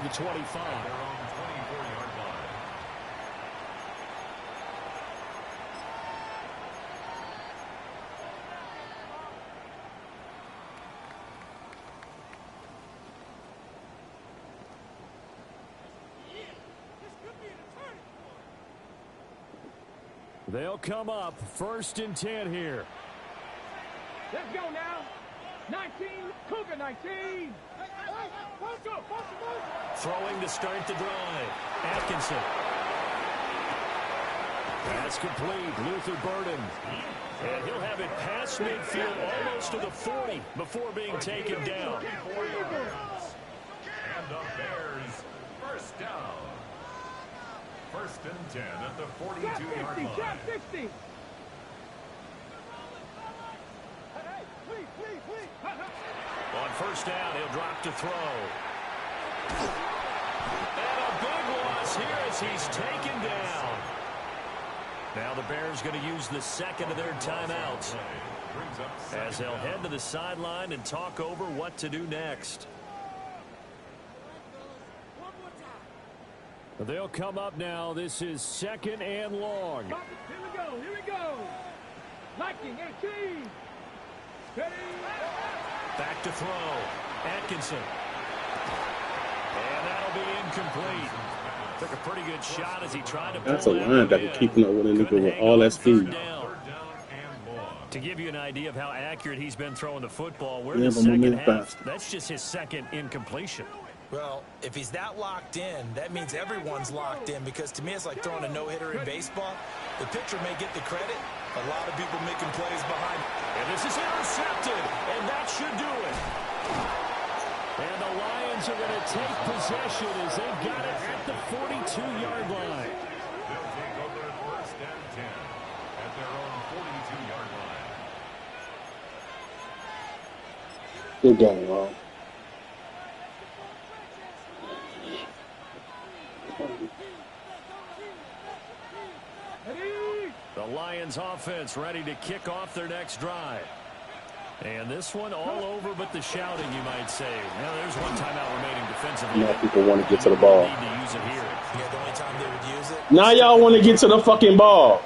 They'll come up 1st and 10 here. Let's go now. 19. Cougar 19. Throwing to start the drive. Atkinson. That's complete. Luther Burden. And he'll have it past midfield almost to the 40 before being taken down. And the Bears, 1st down. 1st and 10 at the 42-yard line. Shot 60. On 1st down, he'll drop to throw. And a big loss here as he's taken down. Now the Bears going to use the 2nd of their timeouts as they'll head to the sideline and talk over what to do next. They'll come up now. This is 2nd and long. Here we go. Here we go. Viking 18. Ready. Back to throw. Atkinson. And that'll be incomplete. Took a pretty good shot as he tried to That's a pull that one linebacker in. keeping up with a nigga Couldn't with hang all on that third speed. down. To give you an idea of how accurate he's been throwing the football, we're in Yeah, the but my second man half. faster. That's just his second incompletion. Well, if he's that locked in, that means everyone's locked in, because to me it's like throwing a no-hitter in baseball. The pitcher may get the credit. A lot of people making plays behind. And this is intercepted, and that should do it. And the Lions are going to take possession as they've got it at the 42-yard line. They'll take over first and 10 at their own 42-yard line. Good game, bro. The Lions offense ready to kick off their next drive. And this one all over but the shouting, you might say. Now there's one timeout remaining defensively. Now people want to get to the ball. Need to use it here. Yeah, the only time they would use it. Now y'all want to get to the fucking ball.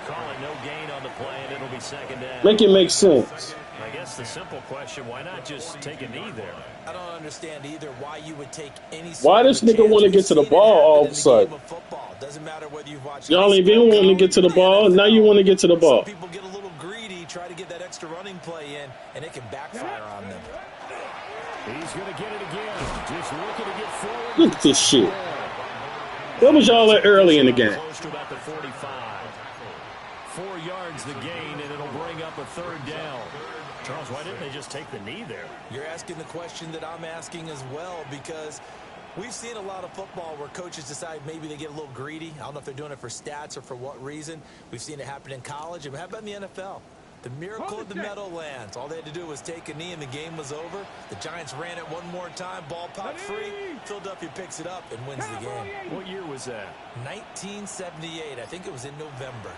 Calling no gain on the play, and it'll be second down. Make it make sense. I guess the simple question, why not just take a knee there? I don't understand either why you would take any. Why this nigga want to get to the ball all of a sudden? Doesn't matter whether you've watched. Y'all ain't been wanting to get to the ball. Now you want to get to the ball. Some people get a little greedy, try to get that extra running play in, and it can backfire on them. He's going to get it again. Just looking to get forward. Look at this shit. Where was y'all at early in the game? Close to about the 45. 4 yards the gain, and it'll bring up a third down. Charles, why didn't they just take the knee there? You're asking the question that I'm asking as well, because we've seen a lot of football where coaches decide maybe they get a little greedy. I don't know if they're doing it for stats or for what reason. We've seen it happen in college. And how about in the NFL? The miracle of the Meadowlands. All they had to do was take a knee and the game was over. The Giants ran it one more time. Ball popped free. Philadelphia picks it up and wins the game. What year was that? 1978. I think it was in November.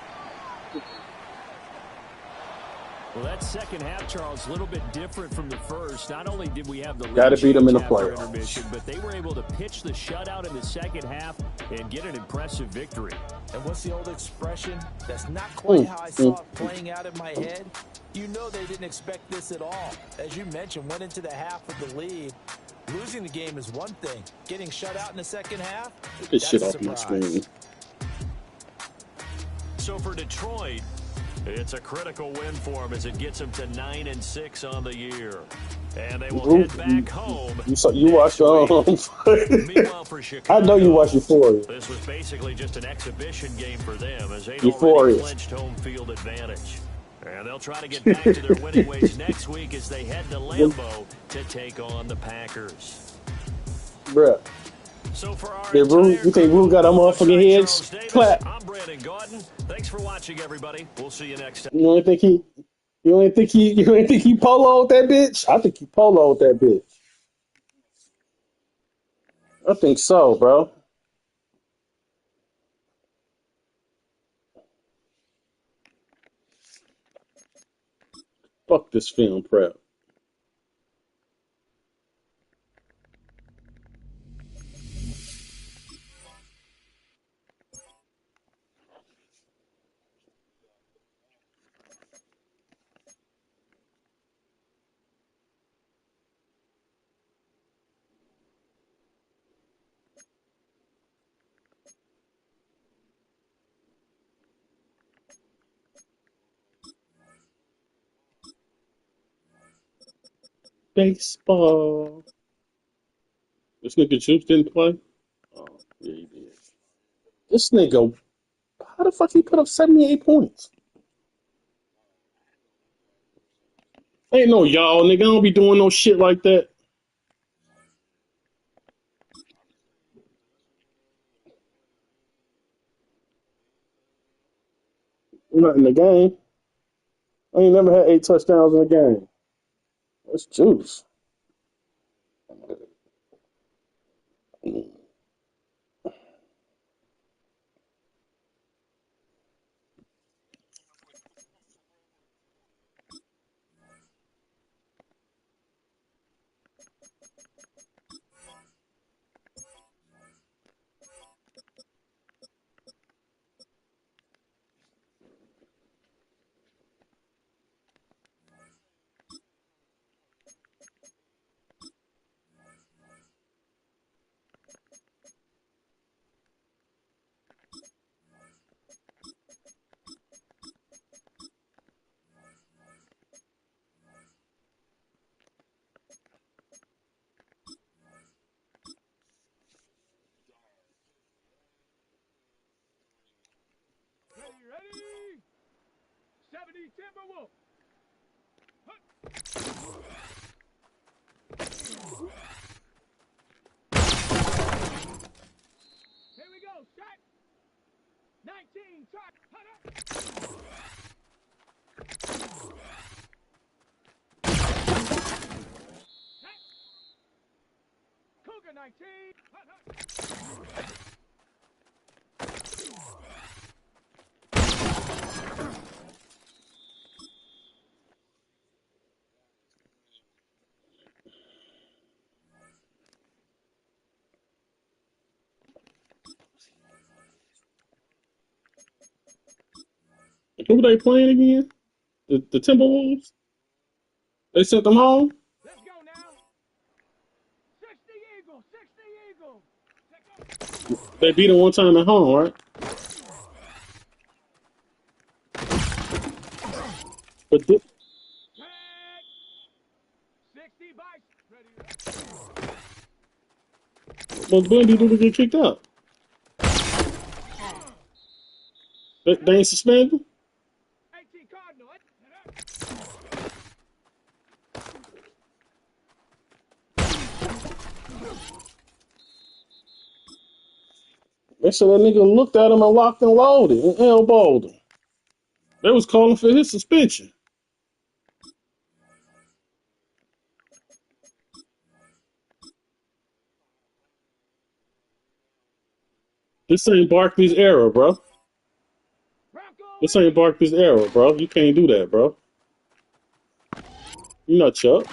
Well, that second half, Charles, a little bit different from the first. Not only did we have the lead Gotta beat them in the after playoffs. intermission, but they were able to pitch the shutout in the second half and get an impressive victory. And what's the old expression? That's not quite how I saw it playing out in my head. You know they didn't expect this at all. As you mentioned, went into the half with the lead. Losing the game is one thing. Getting shut out in the second half, Get this shit that's off a my surprise. screen. So for Detroit, it's a critical win for them as it gets them to 9-6 on the year. And they will head back home. You watch Meanwhile, for Chicago, I know you watch Euphoria. this was basically just an exhibition game for them as they'd Euphoria. already clinched home field advantage. And they'll try to get back to their winning ways next week as they head to Lambeau to take on the Packers. Bruh. So for our Did Rue, entire you think Rue got them motherfucking heads Charles Davis, clap? I'm Brandon Gordon. Thanks for watching, everybody. We'll see you next time. You ain't think he poloed that bitch? I think he poloed that bitch. I think so, bro. Fuck this film prep. Baseball. This nigga Juice didn't play? Oh, yeah, he did. This nigga, how the fuck he put up 78 points? Ain't no y'all, nigga. I don't be doing no shit like that. We're not in the game. I ain't never had 8 touchdowns in a game. That's Juice. you, Timberwolf. Here we go. Shot. 19. Try. Cougar 19. Who they playing again? The Timberwolves? They sent them home? Let's go now. 60 Eagles. 60 Eagles. They beat them one time at home, right? But 60 Bites. Ready. Bundy didn't get kicked out. They ain't suspended? 18 Cardinal. They said that nigga looked at him and locked and loaded and elbowed him. They was calling for his suspension. This ain't Barkley's era, bro. This ain't Barkley's era, bro. You can't do that, bro. You not Chuck.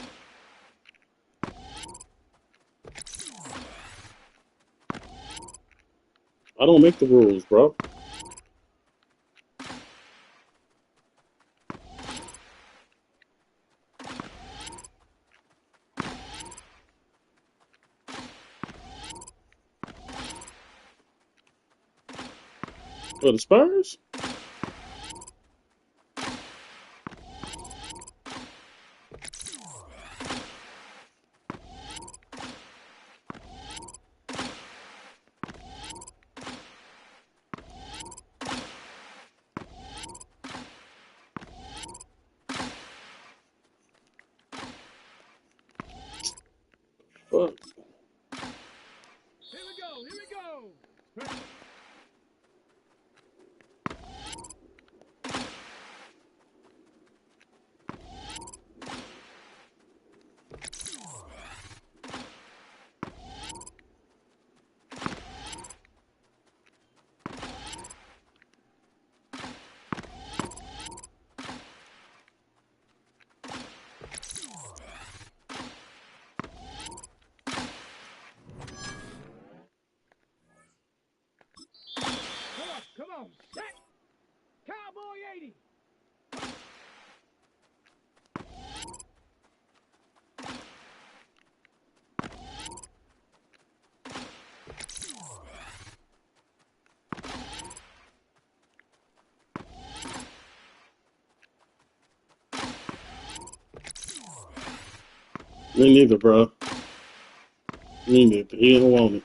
I don't make the rules, bro. For the Spurs? Fuck. Here we go. Here we go. Come on. Set. Cowboy 80. Me neither, bro. Me neither. He didn't want it.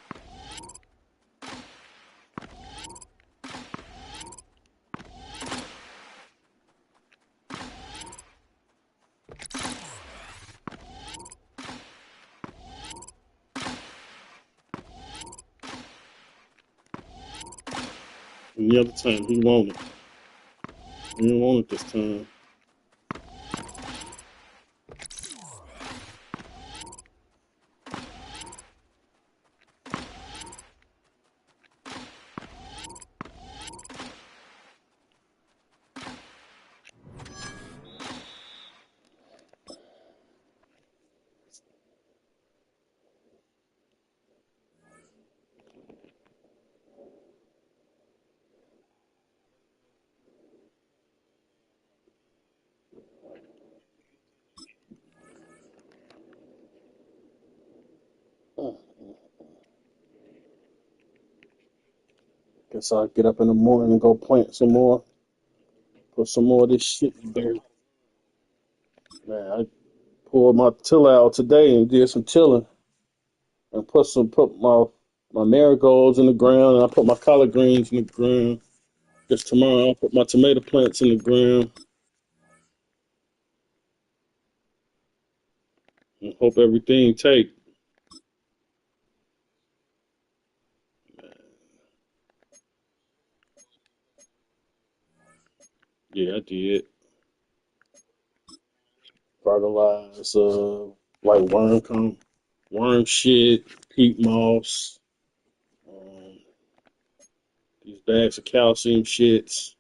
And the other time, he wanted it. He didn't want it this time. Guess I'll get up in the morning and go plant some more. Put some more of this shit in there. Man, I pulled my tiller out today and did some tilling and put my marigolds in the ground and I put my collard greens in the ground. Just tomorrow I'll put my tomato plants in the ground. I hope everything take. Yeah, I did. Fertilize, like worm shit, peat moss, um, these bags of calcium shits.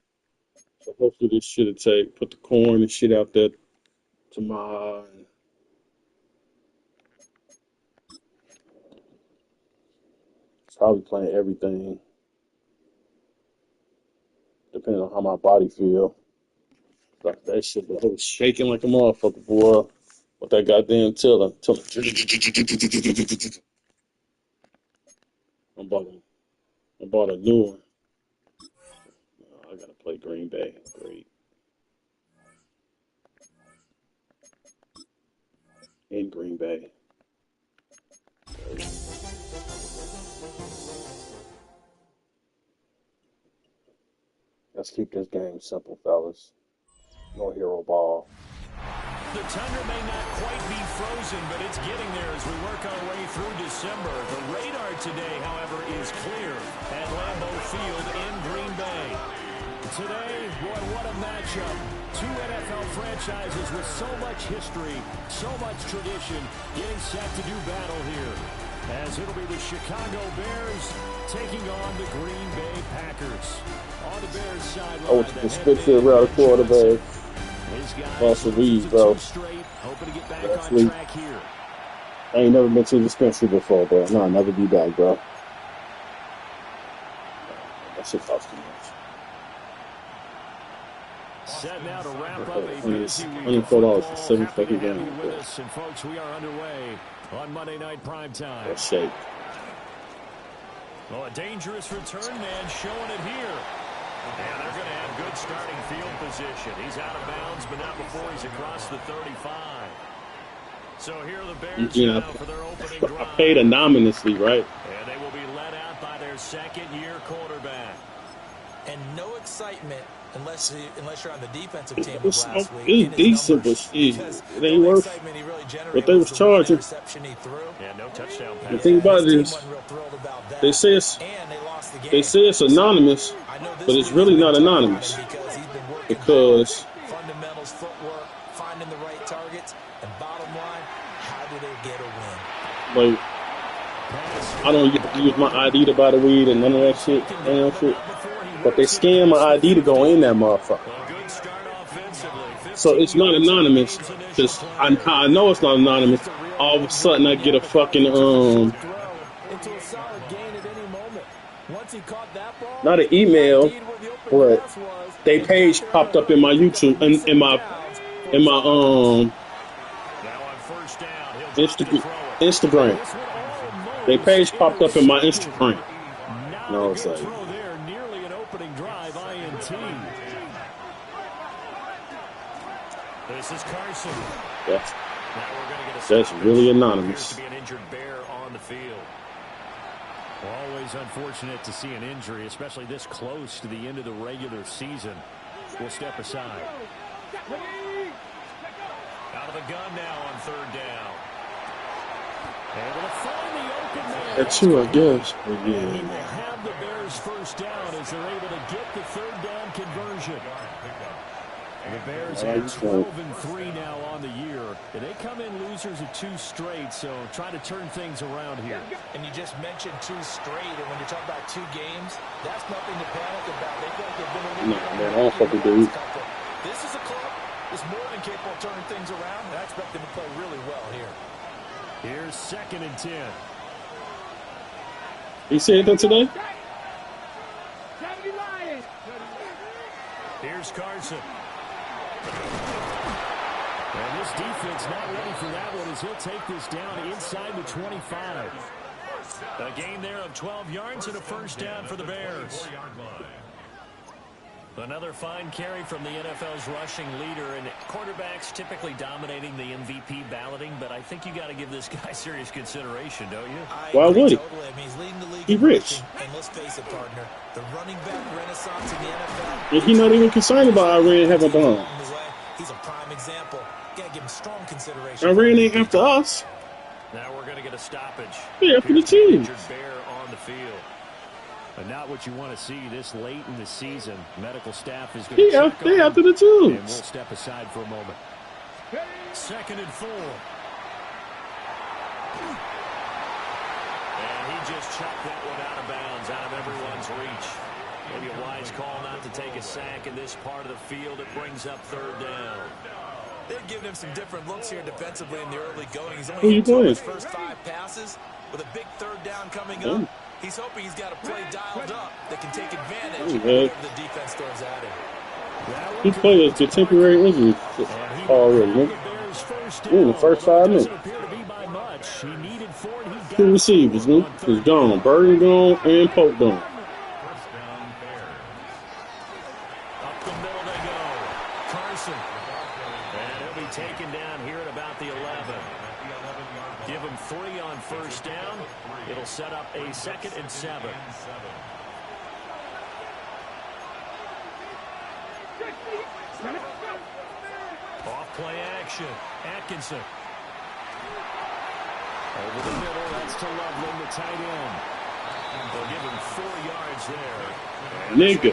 So hopefully this shit'll take. Put the corn and shit out there tomorrow. And probably plant everything, depending on how my body feel. Like that shit, but I was shaking like a motherfucker, boy. With that goddamn tiller. I bought a new one. Oh, I gotta play Green Bay. Great. In Green Bay. Let's keep this game simple, fellas. No hero ball. The tundra may not quite be frozen, but it's getting there as we work our way through December. The radar today, however, is clear at Lambeau Field in Green Bay. Today, boy, what a matchup. Two NFL franchises with so much history, so much tradition, getting set to do battle here. As it'll be the Chicago Bears taking on the Green Bay Packers. On the Bears sideline, I went to the spit around the quarterback. Lost the lead, bro. Hoping to get back on track here. I ain't never been to the dispensary before, bro. No, I'll never be back, bro. That shit costs too much. Set now to wrap up a busy week. $104 for 7 fucking games. And folks, we are underway on Monday Night Primetime. That shake. Well, a dangerous return man showing it here. And they're going to have good starting field position. He's out of bounds, but not before he's across the 35. So here are the Bears now for their opening drive. I paid anonymously, right? And they will be led out by their second-year quarterback. And no excitement unless you're on the defensive team of last week. It's decent, but shit, it ain't worth what they was charging. Yeah, no touchdown pass. The thing about it is, they say it's anonymous, but it's really not anonymous because fundamentals, footwork, finding the right targets, and bottom line, how do they get a win? Like, I don't use my ID to buy the weed and none of that shit. But they scan my ID to go in that motherfucker. So it's not anonymous. Because I know it's not anonymous. All of a sudden I get a fucking, not an email, but they page popped up in my YouTube, in my Instagram. They page popped up in my Instagram. No, it's like, this is Carson. That's really anonymous. An injured Bear on the field. Always unfortunate to see an injury, especially this close to the end of the regular season. We'll step aside. Out of the gun now on third down. Able to find the open man. That's true, I guess. But yeah. And he will have the Bears first down as they're able to get the third down conversion. The Bears have 12-3 now on the year. They come in losers of 2 straight, so try to turn things around here. And you just mentioned 2 straight, and when you're talking about 2 games, that's nothing to panic about. They feel like they've been a little man, I don't fucking do. This is a club that's more than capable of turning things around, and I expect them to play really well here. Here's 2nd and 10. He said that today? Here's Carson. And this defense not ready for that one as he'll take this down inside the 25. A gain there of 12 yards and a first down for the Bears. Another fine carry from the NFL's rushing leader, and quarterbacks typically dominating the MVP balloting, but I think you got to give this guy serious consideration, don't you? Why would he? Totally. I mean, he's leading the league. He's rich. And let's face it, partner, the running back renaissance in the NFL. And he's not even concerned about Iran having a bomb. He's a prime example. Got to give him strong consideration. Iran ain't after us. Now we're going to get a stoppage. Yeah, after the Chiefs. Bear on the field. But not what you want to see this late in the season. Medical staff is going to check They on after the him, and we'll Chiefs. step aside for a moment. 2nd and 4. And he just chucked that one out of bounds, out of everyone's reach. Maybe a wise call not to take a sack in this part of the field. It brings up 3rd down. They've given him some different looks here defensively in the early going. He's Who only you hit 2 of playing? his first 5 passes with a big 3rd down coming up. He's hoping he's got a play dialed up that can take advantage of whatever the defense throws at him. He played as the temporary injury already. Man. In the first 5 minutes. 2 receivers, man. It's gone. Burton gone and Pope gone. Up the middle they go. Carson. And he'll be taken down here at about the 11. Give him 3 on 1st down. It'll set up a 2nd and 7. Off play action. Atkinson. Over the middle, that's to Loveland, the tight end. They'll give him 4 yards there. Nigga,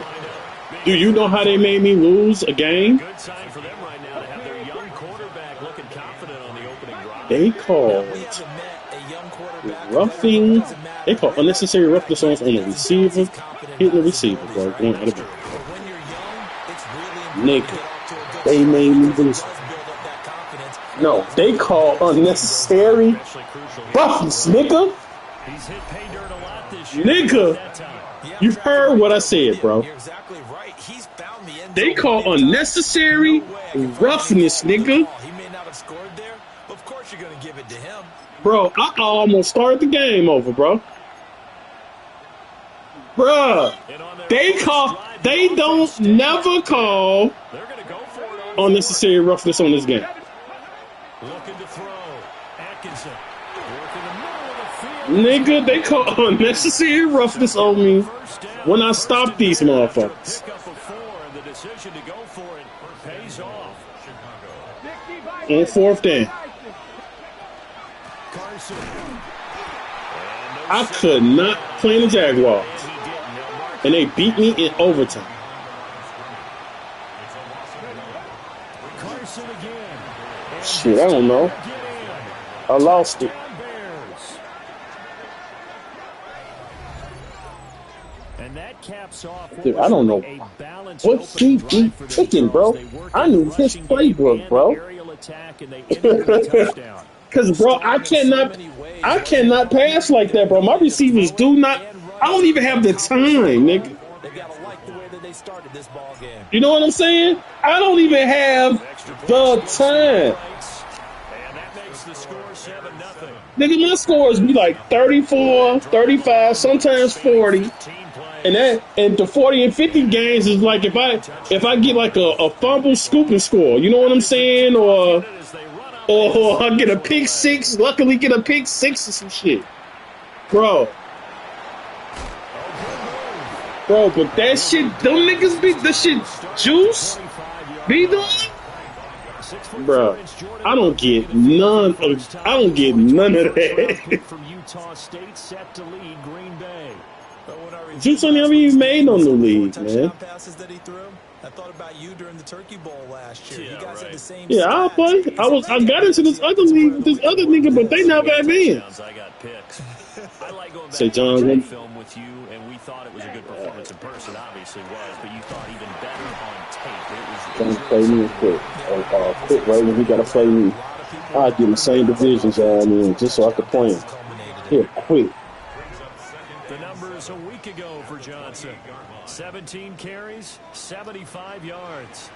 do you know how they made me lose a game? Good sign for them right now to have their young quarterback looking confident on the opening drive. They called roughing. They called unnecessary roughness on the receiver, hitting the receiver, bro. Going out of bounds. Nigga, they made me lose. No, they called unnecessary roughness, nigga. He's hit pay dirt a lot this year. Nigga, you heard what I said, bro. You're exactly right. He's found the end They zone call many times. unnecessary roughness, nigga. He may not have scored there, but of course you're going to give it to him. Bro, I almost started the game over, bro. Bruh, they don't never call They're going to go for it. unnecessary roughness on this game. Looking to throw. Atkinson. Working the middle of the field. Nigga, they call unnecessary roughness on me First down. when I stop these motherfuckers. Pick up a 4, and the decision to go for it pays off. On 4th down. Carson. I could not play the Jaguars, and they beat me in overtime. Carson again. Shit, I don't know. I lost it. Bears. And that caps off Dude, I don't know what he be picking, bro. I knew his playbook, bro. Cause, bro, I cannot pass like that, bro. My receivers do not. I don't even have the time, nigga. They got to like the way that they started this ball game. You know what I'm saying? I don't even have the time. And that makes the score 7-0. Nigga, my scores be like 34, 35, sometimes 40. And the 40 and 50 games is like if I get like a fumble scooping score, you know what I'm saying? Or I get a pick 6, luckily get a pick 6 or some shit. Bro, but that shit, them niggas be, the shit juice be doing? Bro, I don't get none of that. From Utah State set to lead Green Bay. Juice ain't never even made on the league, man. Passes that he threw. I thought about you during the Turkey Bowl last year. You guys had the same Yeah, I'll stats. play. I got into this other league with this other nigga, but they never have been. I got picks. I like going back Say, John, to when- the film with you, and we thought it was a good performance in person. Obviously was, but you thought even better on tape. Don't play me quick. Quick, right when he got to play me. I'll get in the same divisions, just so I could play him. Here, quick. The numbers a week ago for Johnson. 17 carries, 75 yards.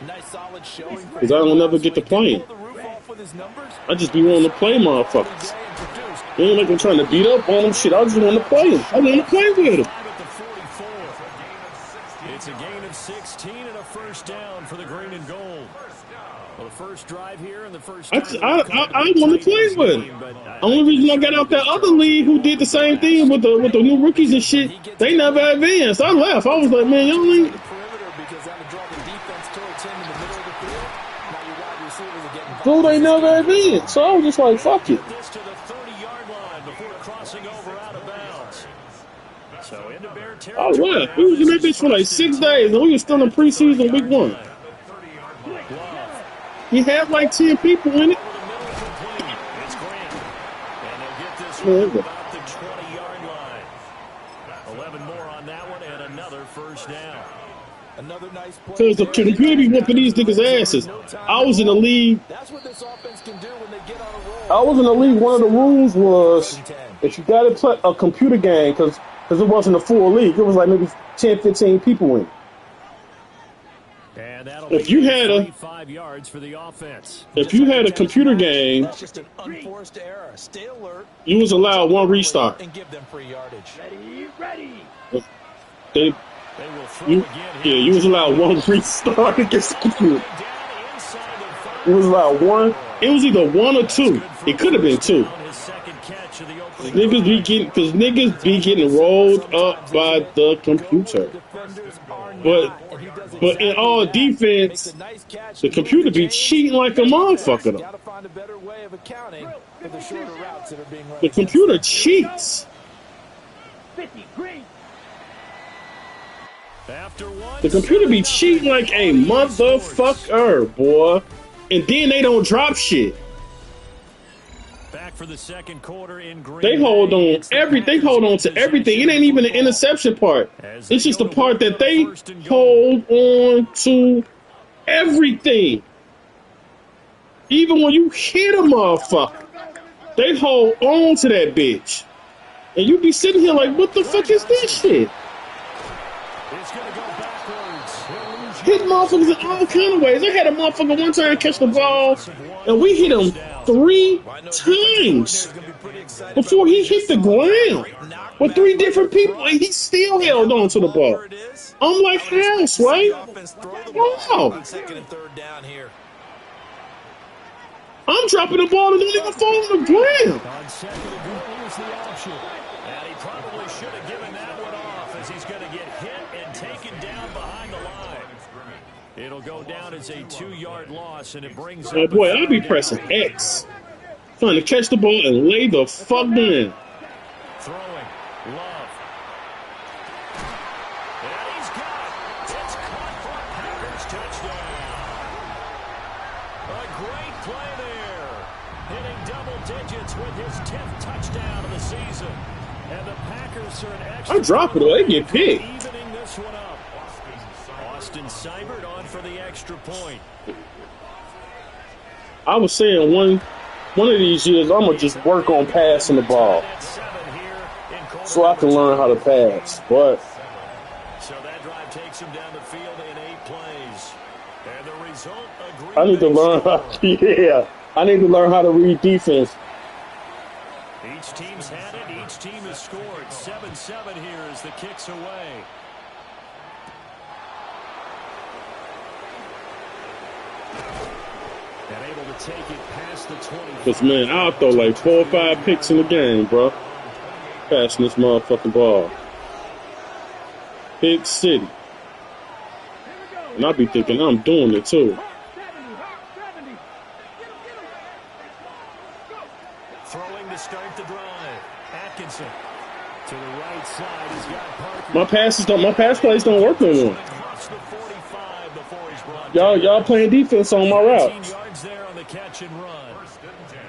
Nice solid showing. Because I don't ever get to play him. The roof off with his numbers. I just be wanting to play motherfuckers. It ain't like I'm trying to beat up on them shit. I just want to play him. I want to play with him. At the 44. It's a gain of 16 and a first down for the green and gold. Well, the first drive here and the first. I want to play with him. The only reason I got out that other league who did the same thing with the new rookies and shit, they never advanced. I left. I was like, man, y'all ain't. Perimeter because that would draw the defense towards him in the middle of the field. Now your wide receivers are getting Dude, they never have in. So I was just like, fuck it. Get this to the 30-yard line before crossing over out of bounds. So into Bear Oh, territory. wow. We was in that bitch for like 6 days, and we was still in preseason week 1. He had like 10 people in it. It's Grant. And they'll get this Man, one about the 20-yard line. 11 more on that one and another first down. another nice play. Because the computer be whooping these niggas' asses. I was in the league. That's what this offense can do when they get on a roll. I was in the league. One of the rules was if you got to play a computer game, because it wasn't a full league. It was like maybe 10, 15 people in it. And that'll If you had a 5 yards for the offense. if you had a computer game, That's just an unforced error. Stay alert. you was allowed one restart. And give them free yardage. Ready. They, They will throw you, again. yeah, you was allowed one restart against the computer. Down inside It was allowed one. It was either 1 or 2. It could have been 2. his second catch of the opening Niggas be getting, because niggas be getting rolled up by the computer. But in all defense, the computer be cheating like a motherfucker though. Gotta find a better way of accounting for the shorter routes that are being run. The computer cheats. 50, green. After one, The computer be cheating like a motherfucker, boy. And then they don't drop shit. back for the second quarter in Green They hold Bay. on It's the they hold on to Packers' everything. It ain't even the interception part. As It's they just the go to part work that on they first and goal. hold on to everything. Even when you hit a motherfucker, they hold on to that bitch. And you be sitting here like, what the fuck is this shit? It's going to go backwards. Hit motherfuckers in all kind of ways. I had a motherfucker one time catch the ball, and we hit him 3 times before he hit the ground with 3 different people, and he still held on to the ball. I'm like, how, Sway? Wow. Second and third down here. I'm dropping the ball and don't even fall on the ground. On second and goal, here's the option. And he probably should have given that one off as he's going to get hit and taken down behind the line. It'll go down as a 2-yard loss, and it brings Oh up boy, a I'll be third pressing down. X, trying to catch the ball and lay the fuck down. Throwing. Love. And he's got it. It's caught for a Packers touchdown. A great play there. Hitting double digits with his 10th touchdown of the season. And the Packers are an extra. I drop it, though. They get picked. Evening this one up. Austin Seibert on for the extra point. I was saying one of these years I'm gonna just work on passing the ball At 7 here in quarter so I can learn how to pass. But So that drive takes him down the field in 8 plays. And the result, a Green I need to Bay learn score. I need to learn how to read defense. Each team's had it. Each team has scored. 7-7 here as the kick's away. And able to take it past the 20. Cause man, I'll throw like 4 or 5 picks in the game, bro. Passing this motherfucking ball. Pick City. And I be thinking I'm doing it too. 70, 70. Throwing to start the drive. Atkinson to the right side. He's got Parker. My pass plays don't work no more. Across the 45 before he's brought Y'all playing defense on my 19 routes. yards there on the catch and run.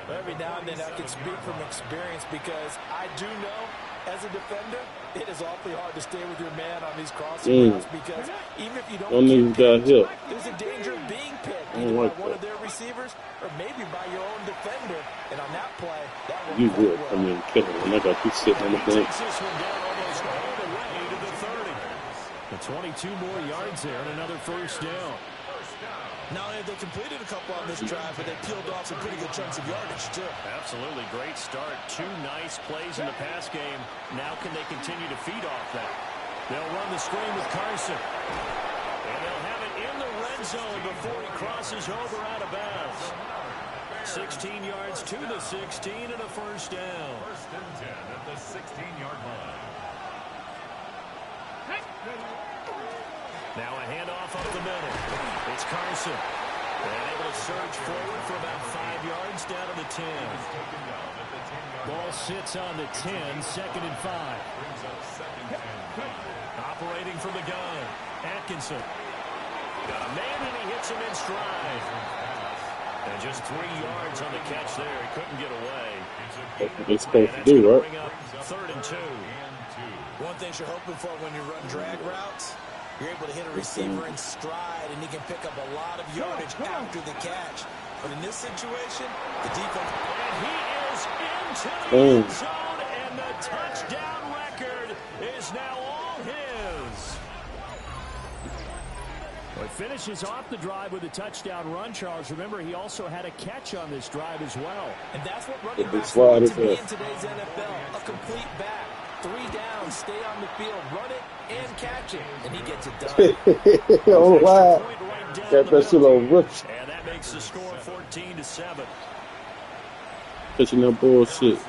Every now and then I can speak from experience because I do know as a defender it is awfully hard to stay with your man on these crossing routes because even if you don't Them niggas got hit. there's a danger of being picked I either don't like by one that. of their receivers or maybe by your own defender. And on that play, that one You would come in and kill him. And I got you sitting on the bench. Takes this one down almost all the way to the 30. The 22 more yards there and another first down. Not only have they completed a couple on this drive, but they peeled off some pretty good chunks of yardage too. Absolutely great start. 2 nice plays in the pass game. Now can they continue to feed off that? They'll run the screen with Carson. And they'll have it in the red zone before he crosses over out of bounds. 16 yards to the 16 and a first down. First and 10 at the 16-yard line. Now a handoff up the middle. It's Carson. And able a surge forward for about 5 yards down to the 10. Ball sits on the 10, 2nd and 5. Operating from the gun, Atkinson. Got a man and he hits him in stride. And just 3 yards on the catch there. He couldn't get away. That's what they're supposed to do, right? Bring up 3rd and 2. One thing you're hoping for when you run drag routes, you're able to hit a receiver in stride, and he can pick up a lot of yardage after the catch. But in this situation, the defense... And he is into the end zone, and the touchdown record is now all his. Well, he finishes off the drive with a touchdown run, Charles. Remember, he also had a catch on this drive as well. And that's what running backs want to be in today's NFL, a complete back. 3 down, stay on the field, run it, and catch it. And he gets it done. Oh, wow. Got that shit on rookie. And that makes the score 14-7. Catching that bullshit.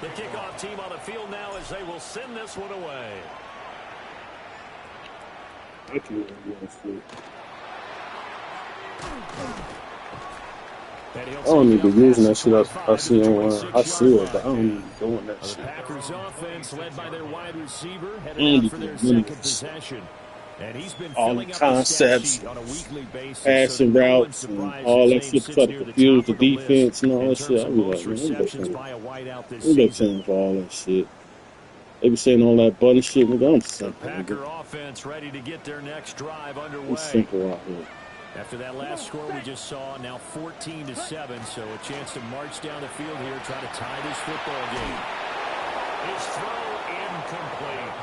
The kickoff team on the field now as they will send this one away. I can't even sleep. I don't need to be using that shit I see online. I see it, but I don't need to be doing that shit. The Packers offense led by their wide receiver headed out for their second possession. And he's been all the filling up concepts, the on a weekly basis, passing routes, and all that shit to try to confuse the defense and all that shit. I be like, man, I'm saying for all that shit. They be saying all that bunny shit, nigga. I'm simple. Packer offense ready to get their next drive underway. I'm simple out here. After that last score we just saw, now 14-7, so a chance to march down the field here, try to tie this football game. His throw incomplete.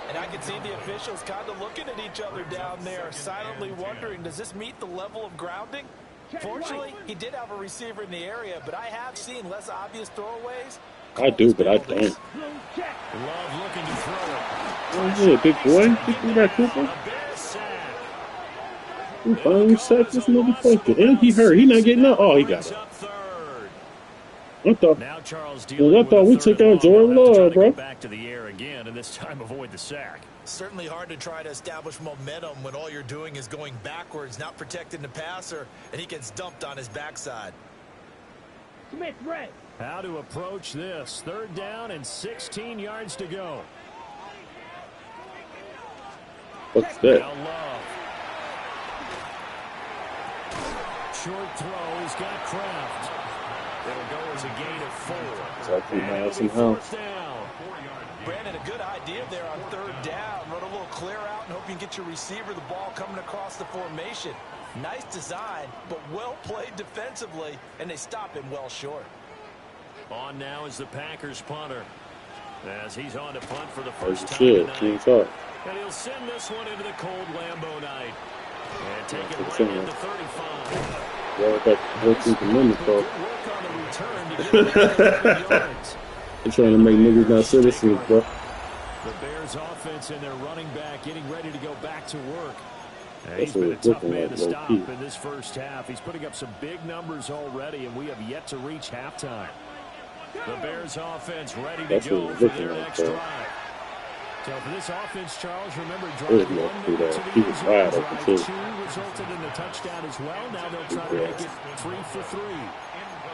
And I can see the officials kind of looking at each other down there, silently wondering, does this meet the level of grounding? Fortunately, he did have a receiver in the area, but I have seen less obvious throwaways. I do, but I don't. Love looking to throw it. Oh, yeah, big boy. Big boy, that Cooper. He finally sacked this motherfucker. And he hurt. He not getting up. Oh, he got it. I thought we took out Jordan Love, bro. Back to the air again, and this time avoid the sack. Certainly hard to try to establish momentum when all you're doing is going backwards, not protecting the passer, and he gets dumped on his backside. Smith, red. How to approach this? 3rd down and 16 yards to go. What's that? Short throw. He's got Kraft. It'll go as a gain of 4. Exactly, man. Somehow. Brandon, a good idea there on 3rd down. Run a little clear out and hope you can get your receiver the ball coming across the formation. Nice design, but well played defensively, and they stop him well short. On now is the Packers punter, as he's on to punt for the first time tonight. And he'll send this one into the cold Lambeau night. And take it right into 35. Yeah, back to work the limit, though. They're trying to make niggas not citizens, bro. The Bears offense and their running back getting ready to go back to work. And That's he's been a tough man to stop key. in this first half. He's putting up some big numbers already, and we have yet to reach halftime. The Bears offense ready to go for their next drive. So for this offense, Charles, remember drive 1 to the drive 2 resulted in the touchdown as well. Now they'll try to make it 3 for 3.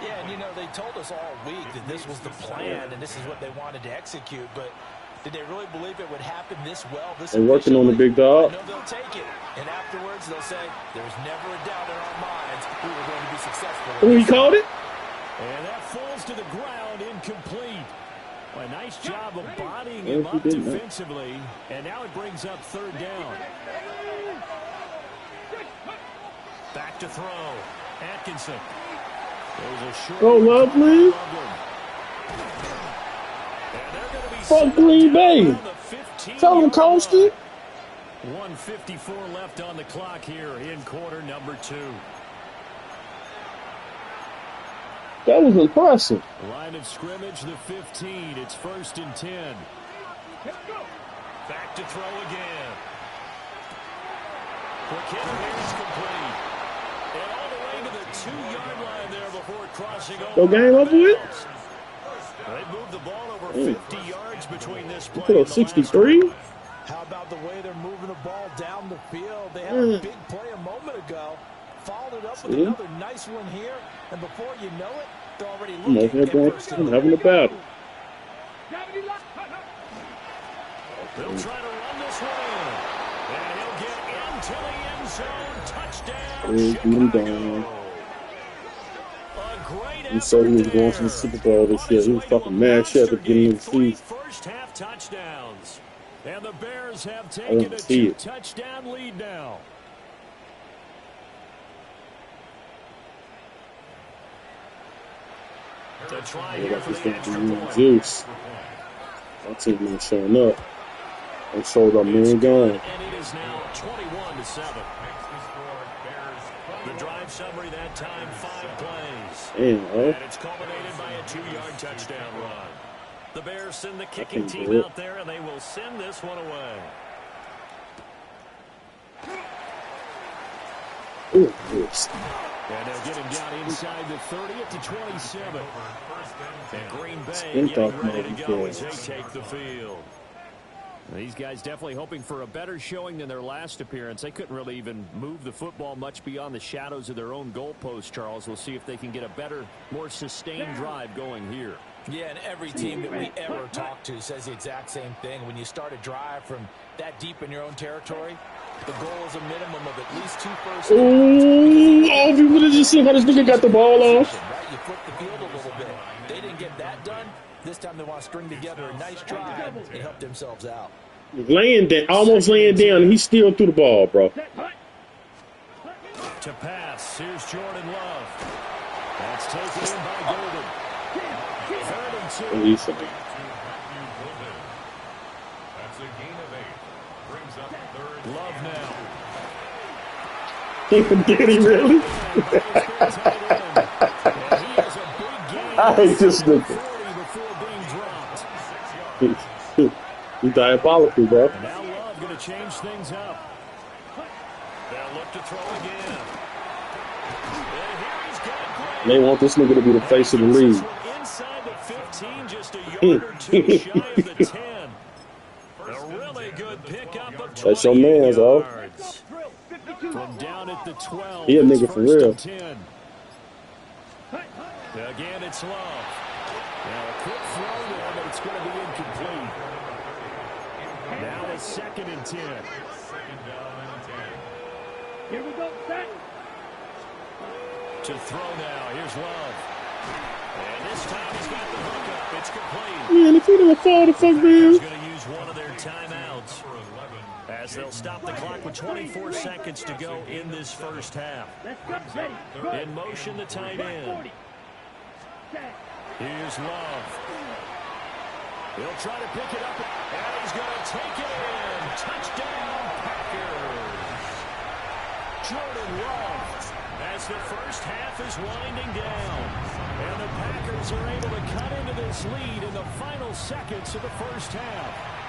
Yeah, and you know, they told us all week that this was the plan and this is what they wanted to execute, but did they really believe it would happen this well? They're working on the big dog. I know they'll take it, and afterwards they'll say, there's never a doubt in our minds we were going to be successful. Oh, he called it? And that falls to the ground, incomplete. Well, a nice job of bodying him up defensively, and now it brings up 3rd down. Back to throw. Atkinson. Oh, lovely. Fuck Green Bay. Tell him, Koski. 1:54 left on the clock here in quarter number 2. That was impressive. Line of scrimmage, the 15. It's 1st and 10. Back to throw again. McKinnon is complete. And all the way to the 2-yard line there before crossing over. Go game over with. They moved the ball over 50 yards between this play. Put up 63. How about the way they're moving the ball down the field? They had a big play a moment ago. followed it up with See? another nice one here, and before you know it, they're already I'm over looking here at going, first I'm down. having a battle. They'll try to run this one in. And he'll get into the end zone. Touchdown, Bears beat him Chicago. down. A great He said he was going to the effort Super Bowl this there. year. He was fucking mad shit at the beginning of the Three season. first-half touchdowns. And the Bears have I taken want a to see it. two-touchdown lead now. To try Look here like for he's the going extra to be point. juice. My team ain't showing up. They showed up, It's man, good, gone. and it is now 21-7. Makes the score Bears The drive summary that time, 5 plays. Damn, oh. And it's culminated by a 2-yard touchdown run. The Bears send the kicking can't team do it. out there, and they will send this one away. Ooh, yes. And they'll get him down inside the 30 at the 27. And Green Bay Spin getting off ready to Marvin go as Jones. they take the field. These guys definitely hoping for a better showing than their last appearance. They couldn't really even move the football much beyond the shadows of their own goalpost, Charles. We'll see if they can get a better, more sustained drive going here. Yeah, and every team that we ever talk to says the exact same thing. When you start a drive from that deep in your own territory, the goal is a minimum of at least 2 first downs. Ooh, oh, if you would have just seen how this nigga got the ball off. Right, you flip the field a little bit. They didn't get that done. This time they want to string together a nice drive and help themselves out. Laying down, almost laying down, and he still threw the ball, bro. To pass, here's Jordan Love. That's taken in by Golden. 3rd and 2. At least, That's a gain of 8. Brings up 3rd. Love now. did he really? I hate this nigga. He's diabolical, bro. Now Love going to change things up. They'll look to throw again. And here he's got They want this nigga to be the face of the league. inside the 15, just a yard or 2 shy of the 10. A really good pickup of 20 That's your man's, oh. yards. From down at the 12. He a it's nigga for 1st real. and 10. Again, it's Love. Now a quick throw there, but it's going to be incomplete. Now a 2nd and 10. Second down and 10. Here we go, set. To throw now. Here's Love. And this time he's got the hook up. It's complete. Man, if he didn't fall the fuck He's down. going to use one of their timeouts as they'll stop the clock with 24 seconds to go in this first half. Let's go, ready. Go. In motion, the tight end. Here's Love. He'll try to pick it up, and he's going to take it in. Touchdown, Packers. Jordan Love, as the first half is winding down. And the Packers are able to cut into this lead in the final seconds of the first half.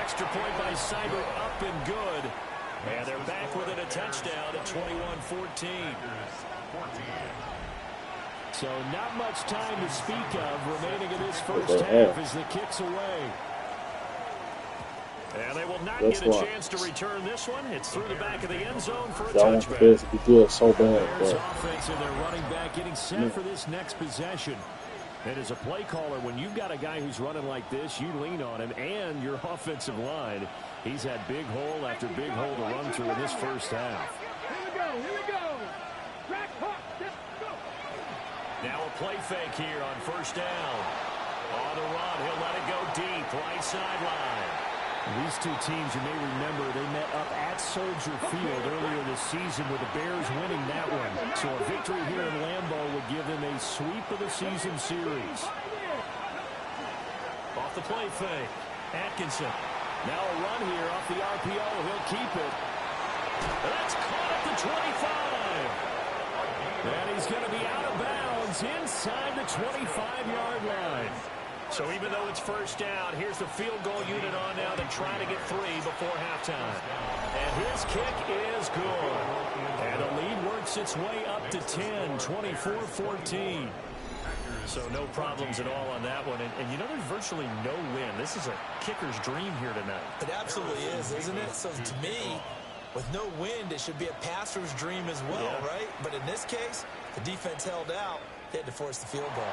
Extra point by Seibert up and good. And they're back within a touchdown at 21-14. So not much time to speak of remaining in this first half as the kick's away. And they will not That's get a why. chance to return this one. It's through the back of the end zone for a Y'all want the touchback. Bears to be good so bad, Bears bro. offense and their running back getting set for this next possession. And as a play caller, when you've got a guy who's running like this, you lean on him and your offensive line. He's had big hole after big hole to run through in this first half. Here we go, here we go. Track, hop, step, go. Now a play fake here on first down. On the run, he'll let it go deep, right sideline. These two teams, you may remember, they met up at Soldier Field earlier this season with the Bears winning that one. So a victory here in Lambeau would give them a sweep of the season series. Off the play fake, Atkinson. Now a run here off the RPO. He'll keep it. And that's caught at the 25. And he's going to be out of bounds inside the 25-yard line. So even though it's first down, here's the field goal unit on now. They're trying to get 3 before halftime. And his kick is good. And the lead works its way up to 10, 24-14. So no problems at all on that one. And you know, there's virtually no win. This is a kicker's dream here tonight. It absolutely is, isn't it? So to me, With no wind, it should be a passer's dream as well, right? But in this case, the defense held out. They had to force the field goal.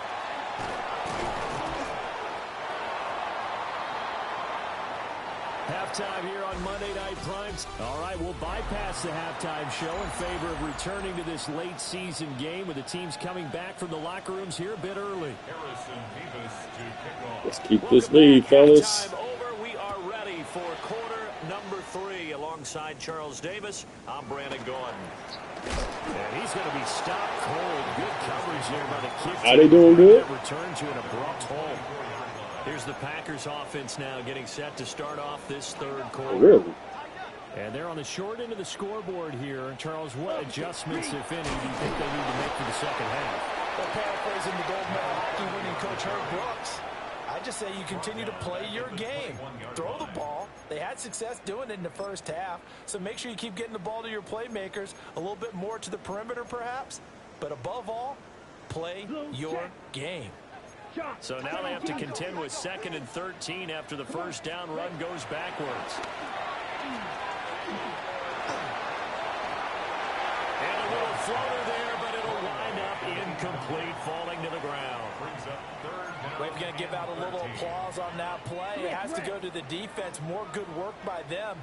Halftime here on Monday Night Primes. All right, we'll bypass the halftime show in favor of returning to this late season game with the teams coming back from the locker rooms here a bit early. Let's keep this lead, fellas. Halftime over. We are ready for quarter number 3. Alongside Charles Davis, I'm Brandon Gaudin. And he's going to be stopped cold. Good coverage there by the kick. Are they doing good? Return to an abrupt halt. Here's the Packers offense now getting set to start off this third quarter. Really? And they're on the short end of the scoreboard here. Charles, what adjustments, if any, do you think they need to make for the second half? Well, paraphrasing the gold medal hockey winning coach Herb Brooks, I just say you continue to play your game. Throw the ball. They had success doing it in the first half, so make sure you keep getting the ball to your playmakers, a little bit more to the perimeter perhaps, but above all, play your game. So now they have to contend with 2nd and 13 after the first down run goes backwards. And a little floater there, but it'll wind up incomplete, falling to the ground. We're going to give out a little applause on that play. It has to go to the defense. More good work by them.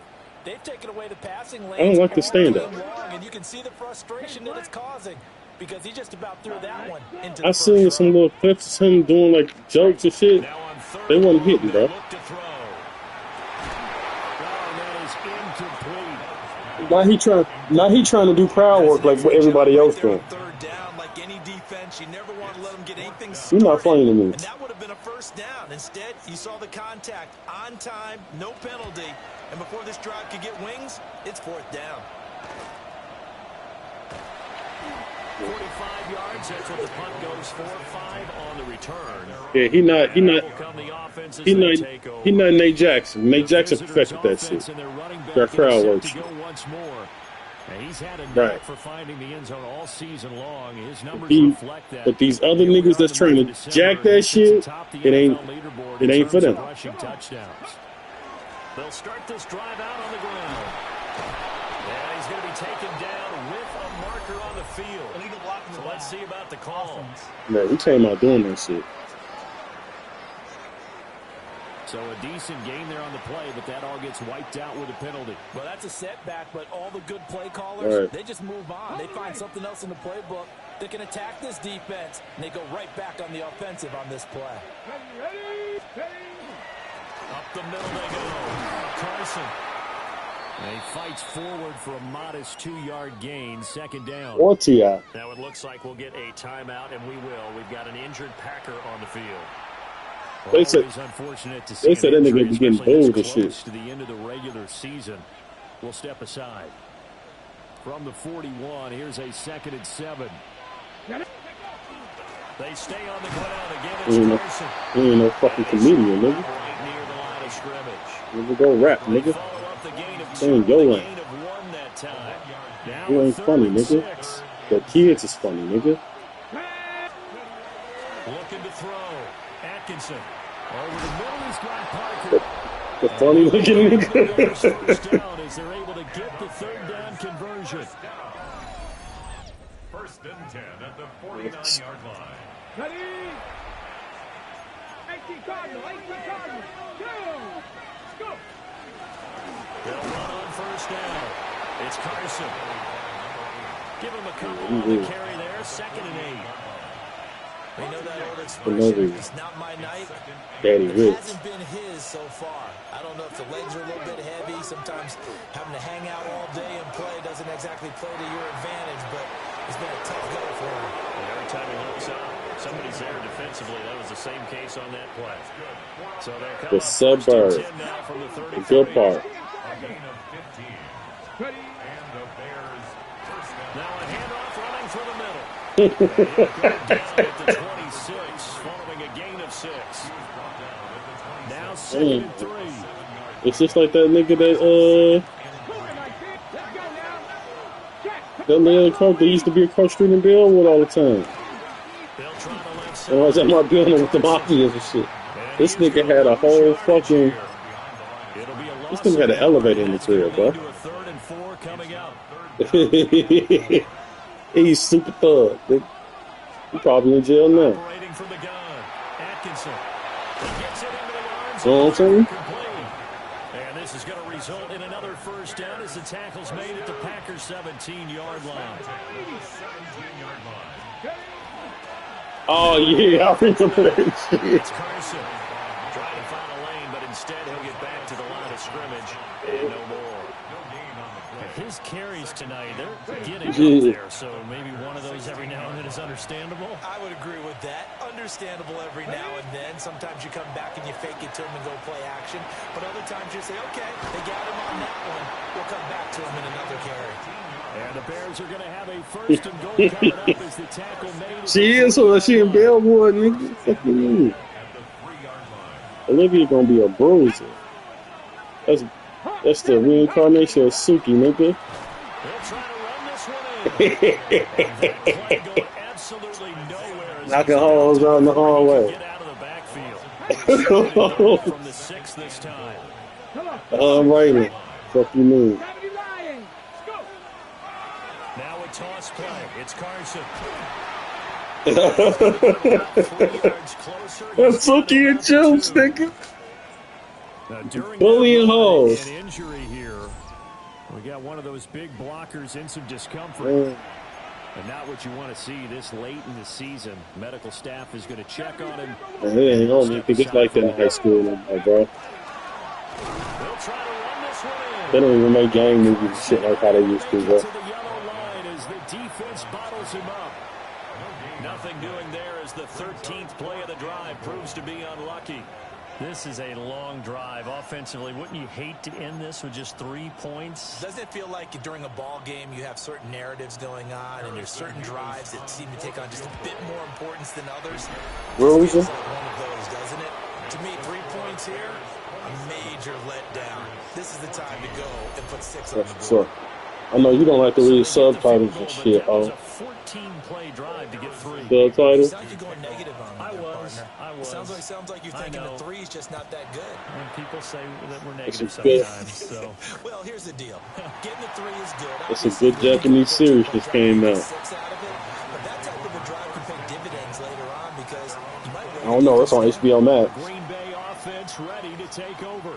They've taken away the passing lanes. I don't like the stand-up. And you can see the frustration that it's causing because he just about threw that one into I the seen some little clips of him doing like jokes and shit. They wasn't hitting, bro. Now he trying to do crowd work like what everybody else doing. Third down, like any defense, you never want to let them get anything started. You're not funny to me. And that would have been a first down. Instead, you saw the contact on time, no penalty. And before this drive could get wings, it's 4th down. 45 yards, that's what the punt goes for. 5 on the return. Yeah, he not Nate Jackson. Nate Jackson perfected that shit. That crowd work shit. He's had a knack for finding the end zone all season long. His numbers reflect that. But these other niggas that's trying to jack that shit, it ain't for them. They'll start this drive out on the ground. And he's going to be taken down with a marker on the field. So let's see about the call. Man, we came out doing that shit. So a decent game there on the play, but that all gets wiped out with a penalty. Well, that's a setback, but all the good play callers, they just move on. They find something else in the playbook that can attack this defense, and they go right back on the offensive on this play. Up the middle they go. Carson. And he fights forward for a modest 2-yard gain, 2nd down. Or T.I. Now it looks like we'll get a timeout, and we will. We've got an injured Packer on the field. They said that nigga be getting booed and shit. To the end of the regular season. We'll step aside. From the 41, here's a 2nd and 7. They stay on the ground again. It's Carson. He ain't no fucking comedian, nigga. Right near the line of scrimmage. Nigga go rap, nigga. Ain't your lane. You ain't funny, nigga. The kids is funny, nigga. Looking to throw. Atkinson. Over the middle, he's got Parker. The funny looking nigga. First down as they're able to get the 3rd down conversion. 1st and 10 at the 49-yard line. Ready? 18 Cardinal. Go. They'll run on 1st down. It's Carson. Give him a couple on the carry there. 2nd and 8. We know that old expression, it's not my night. Daddy It hasn't been his so far. I don't know if the legs are a little bit heavy. Sometimes having to hang out all day and play doesn't exactly play to your advantage, but it's been a tough go for him. And every time he looks up, somebody's there defensively. That was the same case on that play. So they're coming the suburb. The good part. Now a handoff running for the middle. Down at the 26, following a gain of 6. Now 2nd and 3. It's just like that nigga that little coach that used to be across street in Bellwood all the time. And I was at my building with the mafias and shit. This nigga had a whole fucking. This nigga had an elevator in the crib, bro. He's super thug. He probably in jail now. Operating from the gun. Atkinson. He gets it into the arms. You know what I'm saying? Complete. And this is going to result in another first down as the tackle's made at the Packers 17-yard line. 17-yard line. Oh, yeah, I remember that shit. It's Carson. Trying to find a lane, but instead he'll get back to the line of scrimmage and no more. No gain on the play. His carries tonight, they're getting up Yeah. there, so maybe one of those every now and then is understandable. I would agree with that. Understandable every now and then. Sometimes you come back and you fake it to him and go play action. But other times you say, okay, they got him on that one. We'll come back to him in another carry. And the Bears are going to have a first and goal coming up as the tackle made. She is, so she in Bellwood, nigga. Fuck you. At the 3-yard line. Olivia gonna be a bruiser. That's the reincarnation of Suki, nigga. They'll try to run this one in. And that play going absolutely nowhere. as Knocking he's holes out in the hallway. Get out of the backfield. From the 6 this time. Raining. Fuck you mean. Gravity Lions. Go. Now a toss play. It's Carson. 3 yards closer. That's Suki and Jones, nigga. Now, during Bullying holes. an injury here, we got one of those big blockers in some discomfort. Man, And not what you want to see this late in the season. Medical staff is going to check on him. it ain't on me because it's like that in high school, bro. They'll try to run this one in. They don't even make gang movies and shit like how they used to, bro. To the yellow line as the defense bottles him up. Nothing doing there as the 13th play of the drive proves to be unlucky. This is a long drive offensively. Wouldn't you hate to end this with just 3 points? Doesn't it feel like during a ball game you have certain narratives going on and there's certain drives that seem to take on just a bit more importance than others? Bruiser. Feels like one of those, doesn't it? To me, 3 points here, a major letdown. This is the time to go and put 6 on the That's board. what's up. I know you don't like to read subtitles and shit, That was oh. a 14-play drive to get 3. Subtitles? Sounds like you're going negative on me, I was. partner. I was. Sounds like you're I thinking know. the 3 is just not that good. And people say that we're It's negative a good- sometimes. So Well, here's the deal. Getting the 3 is good. It's a good Japanese series just came out. 6 out of it, but that type of a drive can pay dividends later on because you might I don't know. It's on HBO Max. Green Bay offense ready to take over.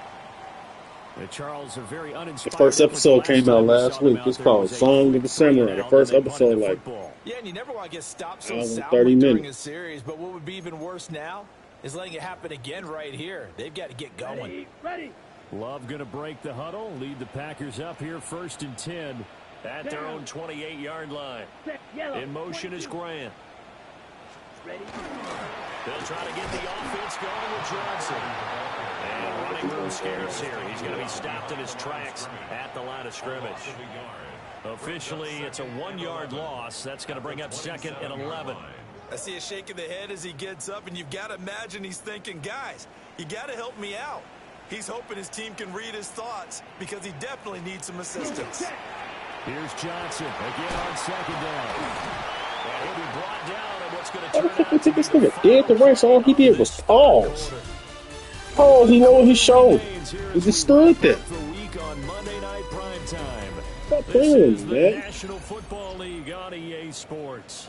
The Charles are very uninspired. The first episode came out last week. It's called Song of the Samurai. The first episode, like, Yeah, and you never want to get stopped so hour and soundly 30 during a minutes. series, but what would be even worse now is letting it happen again right here. They've got to get going. Ready. Love going to break the huddle, lead the Packers up here 1st and 10 at their own 28-yard line. Set. Yellow. In motion is Grant. Ready. They'll try to get the offense going with Johnson. And running room scarce here. He's going to be stopped in his tracks at the line of scrimmage. Officially, it's a 1-yard loss. That's going to bring up 2nd and 11. I see a shake of the head as he gets up, and you've got to imagine he's thinking, guys, you got to help me out. He's hoping his team can read his thoughts because he definitely needs some assistance. Here's Johnson again on 2nd down. And he'll be brought down in what's going to turn out to be This nigga dead to race. All he did was pause. Pause. He lowered his shoulder. He just stood there. the week on Monday Night Primetime. Stop This playing is with the me, man. National Football League on EA Sports.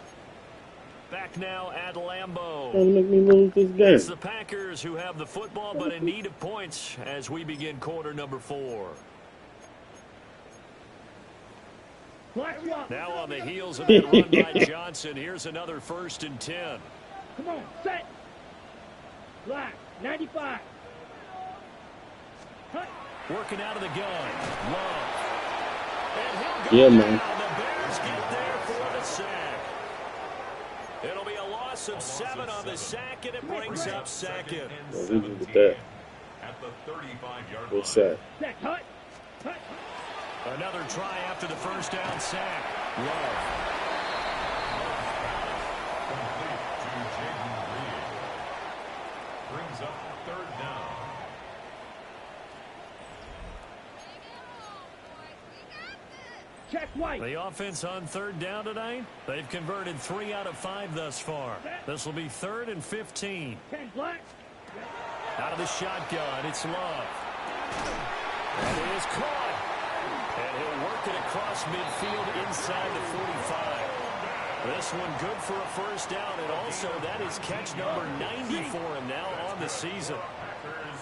Back now at Lambeau. Trying to make me lose this It's game. the Packers who have the football but in need of points as we begin quarter number 4. Black swap. Now on the heels of that run by Johnson, here's another 1st and 10. Come on. Set. Black. 95. Cut. Working out of the gun. Love. And he'll go Yeah, down. man. The Bears get there for the sack. It'll be a loss of 7 on the sack, and it brings up 2nd. Yeah, we did that. At the 35-yard What's line. that? Set. Cut. Cut. Another try after the 1st down sack. Love. Complete to Jaden Reed. Brings up 3rd down. Check white. The offense on 3rd down tonight, they've converted 3 out of 5 thus far. This will be 3rd and 15. 10 black. Out of the shotgun, it's Love. And it is caught. And he'll work it across midfield inside the 45. This one good for a first down, and also that is catch number 90 for him now on the season. Packers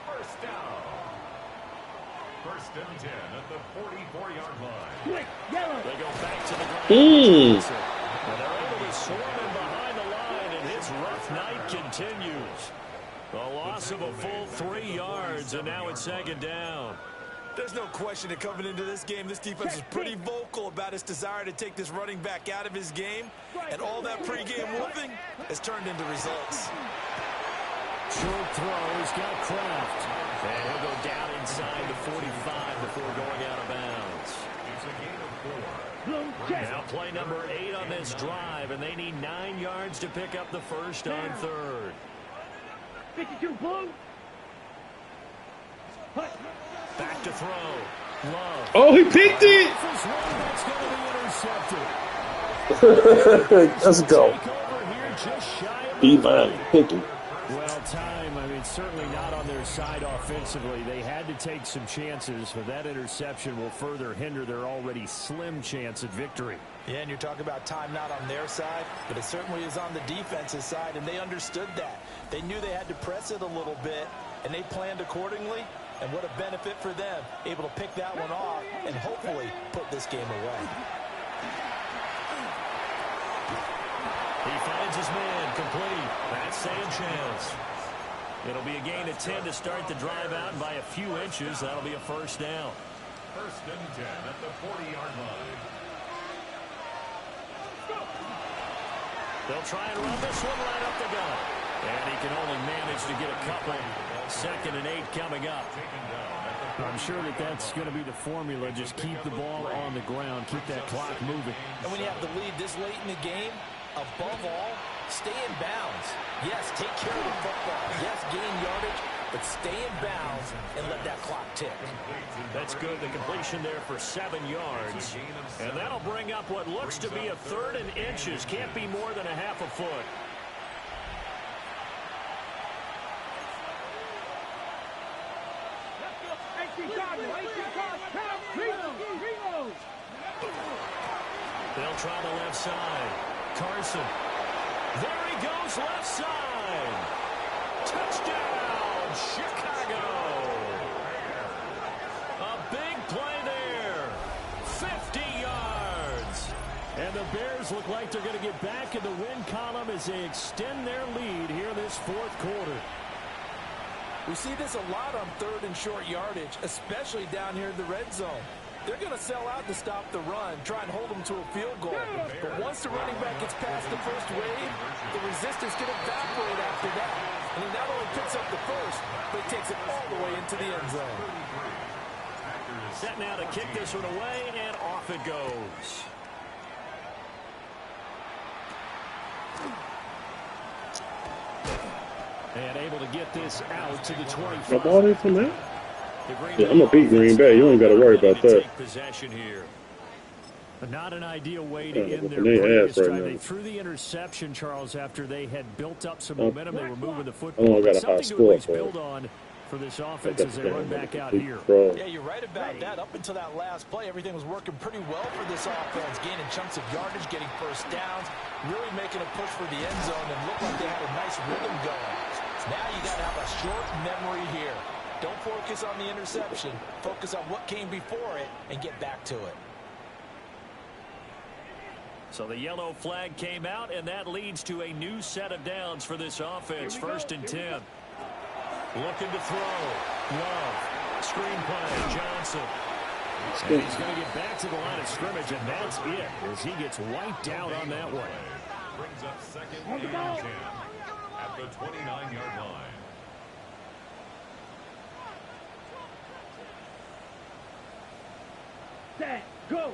first down. First and 10 at the 44-yard line. They go back to the ground. And they're able to swarm him behind the line, and his rough night continues. A loss of a full 3 yards, and now it's second down. There's no question that coming into this game, this defense is pretty vocal about its desire to take this running back out of his game. And all that pregame whooping has turned into results. Short throw, he's got Kraft. And he'll go down inside the 45 before going out of bounds. It's a gain of 4. Now play number 8 on this drive, and they need 9 yards to pick up the first on third. 52 blue. Back to throw. Love. Oh, he picked it. This one that's going to be intercepted. Let's go. Take over here just shy of Be the mine. 30. Pick him. Well, time, I mean, certainly not on their side offensively. They had to take some chances, but that interception will further hinder their already slim chance at victory. Yeah, and you're talking about time not on their side, but it certainly is on the defense's side, and they understood that. They knew they had to press it a little bit, and they planned accordingly. And what a benefit for them, able to pick that one off and hopefully put this game away. He finds his man complete. That's Sanchez. It'll be a gain of 10 to start the drive out, and by a few inches, that'll be a first down. First and 10 at the 40-yard line. They'll try and run this one right up the gut. And he can only manage to get a couple. Second and 8 coming up. I'm sure that that's going to be the formula. Just keep the ball on the ground. Keep that clock moving. And when you have the lead this late in the game, above all, stay in bounds. Yes, take care of the football. Yes, gain yardage, but stay in bounds and let that clock tick. That's good. The completion there for 7 yards. And that'll bring up what looks to be a third and inches. Can't be more than a half a foot. They'll try the left side. Carson. There he goes, left side. Touchdown, Chicago. A big play there. 50 yards. And the Bears look like they're going to get back in the win column as they extend their lead here this fourth quarter. We see this a lot on third and short yardage, especially down here in the red zone. They're going to sell out to stop the run, try and hold them to a field goal. But once the running back gets past the first wave, the resistance can evaporate after that. And he not only picks up the first, but he takes it all the way into the end zone. Set now to kick this one away, and off it goes. And able to get this out to the 25. My ball didn't come out? Yeah, I'm going to beat Green Bay. You ain't got to worry about that. Possession here. But not an ideal way to end their previous drive. right They threw the interception, Charles, after they had built up some momentum. They were moving the I football. got a high Something to at score least for it. build on for this offense as they run back out here. Yeah, you're right about that. Up until that last play, everything was working pretty well for this offense, gaining chunks of yardage, getting first downs, really making a push for the end zone, and looked like they had a nice rhythm going. Now you got to have a short memory here. Don't focus on the interception. Focus on what came before it and get back to it. So the yellow flag came out, and that leads to a new set of downs for this offense. First and 10. Looking to throw. Love. Screen play. Johnson. And he's going to get back to the line of scrimmage, and that's it as he gets wiped out on that one. Brings up second and 10 at the 29-yard line. Set, go.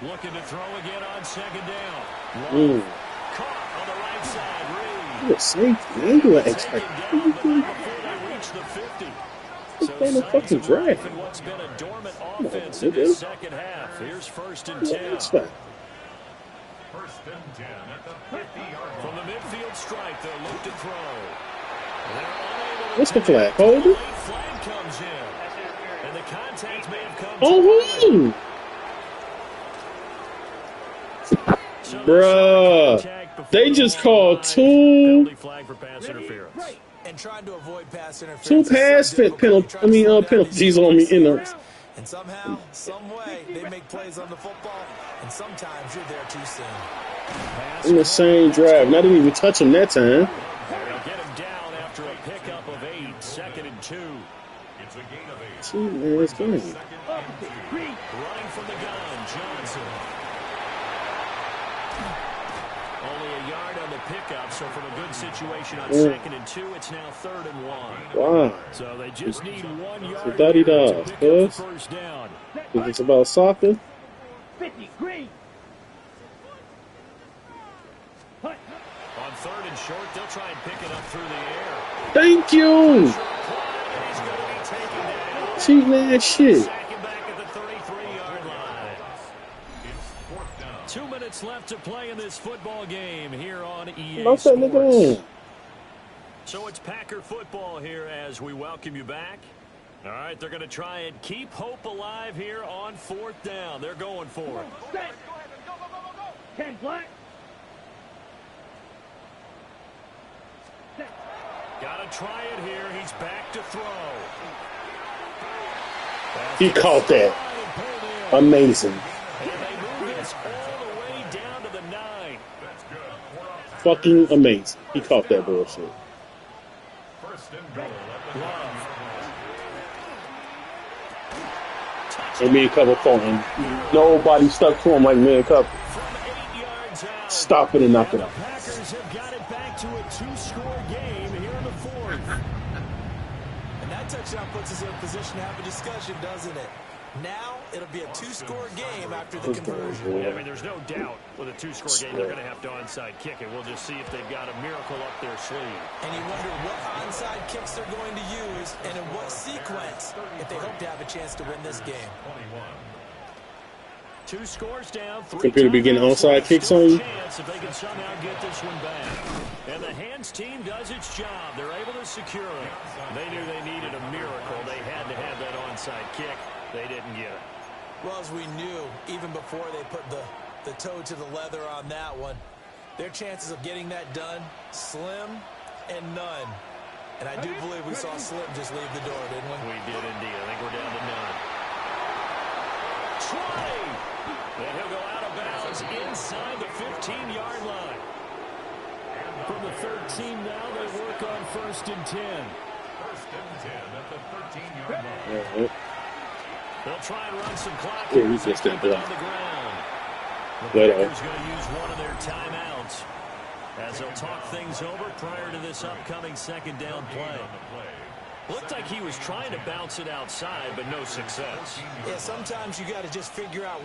Looking to throw again on second down. Ooh. Caught on the right side. Reed. You're a safety. I ain't doing extra. Second down, but not before they reach the 50. This ain't no fucking drag. What's been a dormant offense in this second half. Here's first and 10. What's that? First and 10 at the 50-yard line. From the midfield stripe, they'll look to throw. They're unable to What's the connect. flag? Hold it. Late flag comes in. And the contact may have come Oh, woo! Bruh. They just called two flag for pass interference. And trying to avoid pass interference. Two pass penalties on me in the. And somehow, some way, they make plays on the football, and sometimes you're there too soon. In the same drive. And I didn't even touch him that time. They'll get him down after a pickup of 8, 2nd and 2. It's a gain of 8. See, man, it's good. Running from the gun, Johnson. Only a yard on the pickup, so from a good situation on 2nd and 2, it's now 3rd and 1. Wow. So they just need 1 yard So daddy to dog, pick up cuz. the first down. Think it's about soccer? 50, green. Hut. On 3rd and short, they'll try and pick it up through the air. Thank you. He's going to be taken down. Cheating ass shit. Sack him back at the 33-yard line. It's 4th down. 2 minutes left to play in this football game here on EA Knock that nigga Sports. in. So it's Packer football here as we welcome you back. All right, they're going to try and keep hope alive here on 4th down. They're going for it. Set. 10 black. Set. Got to try it here. He's back to throw. He caught that. Amazing. And they move this all the way down to the 9. Fucking amazing. He caught that bullshit. 1st and goal at the Love. And me and Cover caught him. Nobody stuck to him like me and Cover. From 8 yards out. Stop it and knock it And the out. Packers have got it back to a 2-score game here in the 4th. And that touchdown puts us in a position to have a discussion, doesn't it? Now, it'll be a 2-score game after the conversion. Yeah, I mean, there's no doubt with a 2-score game, they're going to have to onside kick it. We'll just see if they've got a miracle up their sleeve. And you wonder what onside kicks they're going to use and in what sequence if they hope to have a chance to win this game. 2 scores down. 3 Computer be getting timeouts onside left. kicks Still on you? a chance if they can somehow get this one back. And the hands team does its job. They're able to secure it. They knew they needed a miracle. They had to have that onside kick. They didn't get it. Well, as we knew, even before they put the toe to the leather on that one, their chances of getting that done, slim and none. And I do believe we saw Slim just leave the door, didn't we? We did indeed. I think we're down to none. Try! And he'll go out of bounds inside the 15-yard line. From the 13 now, they work on 1st and 10. 1st and 10 at the 13-yard line. Yeah, They'll try and run some clock. Yeah, he as they gets that keep it done. on the ground. The Later. Packers going to use one of their timeouts as they'll talk things over prior to this upcoming 2nd down play. Looked like he was trying to bounce it outside, but no success. Yeah, sometimes you got to just figure out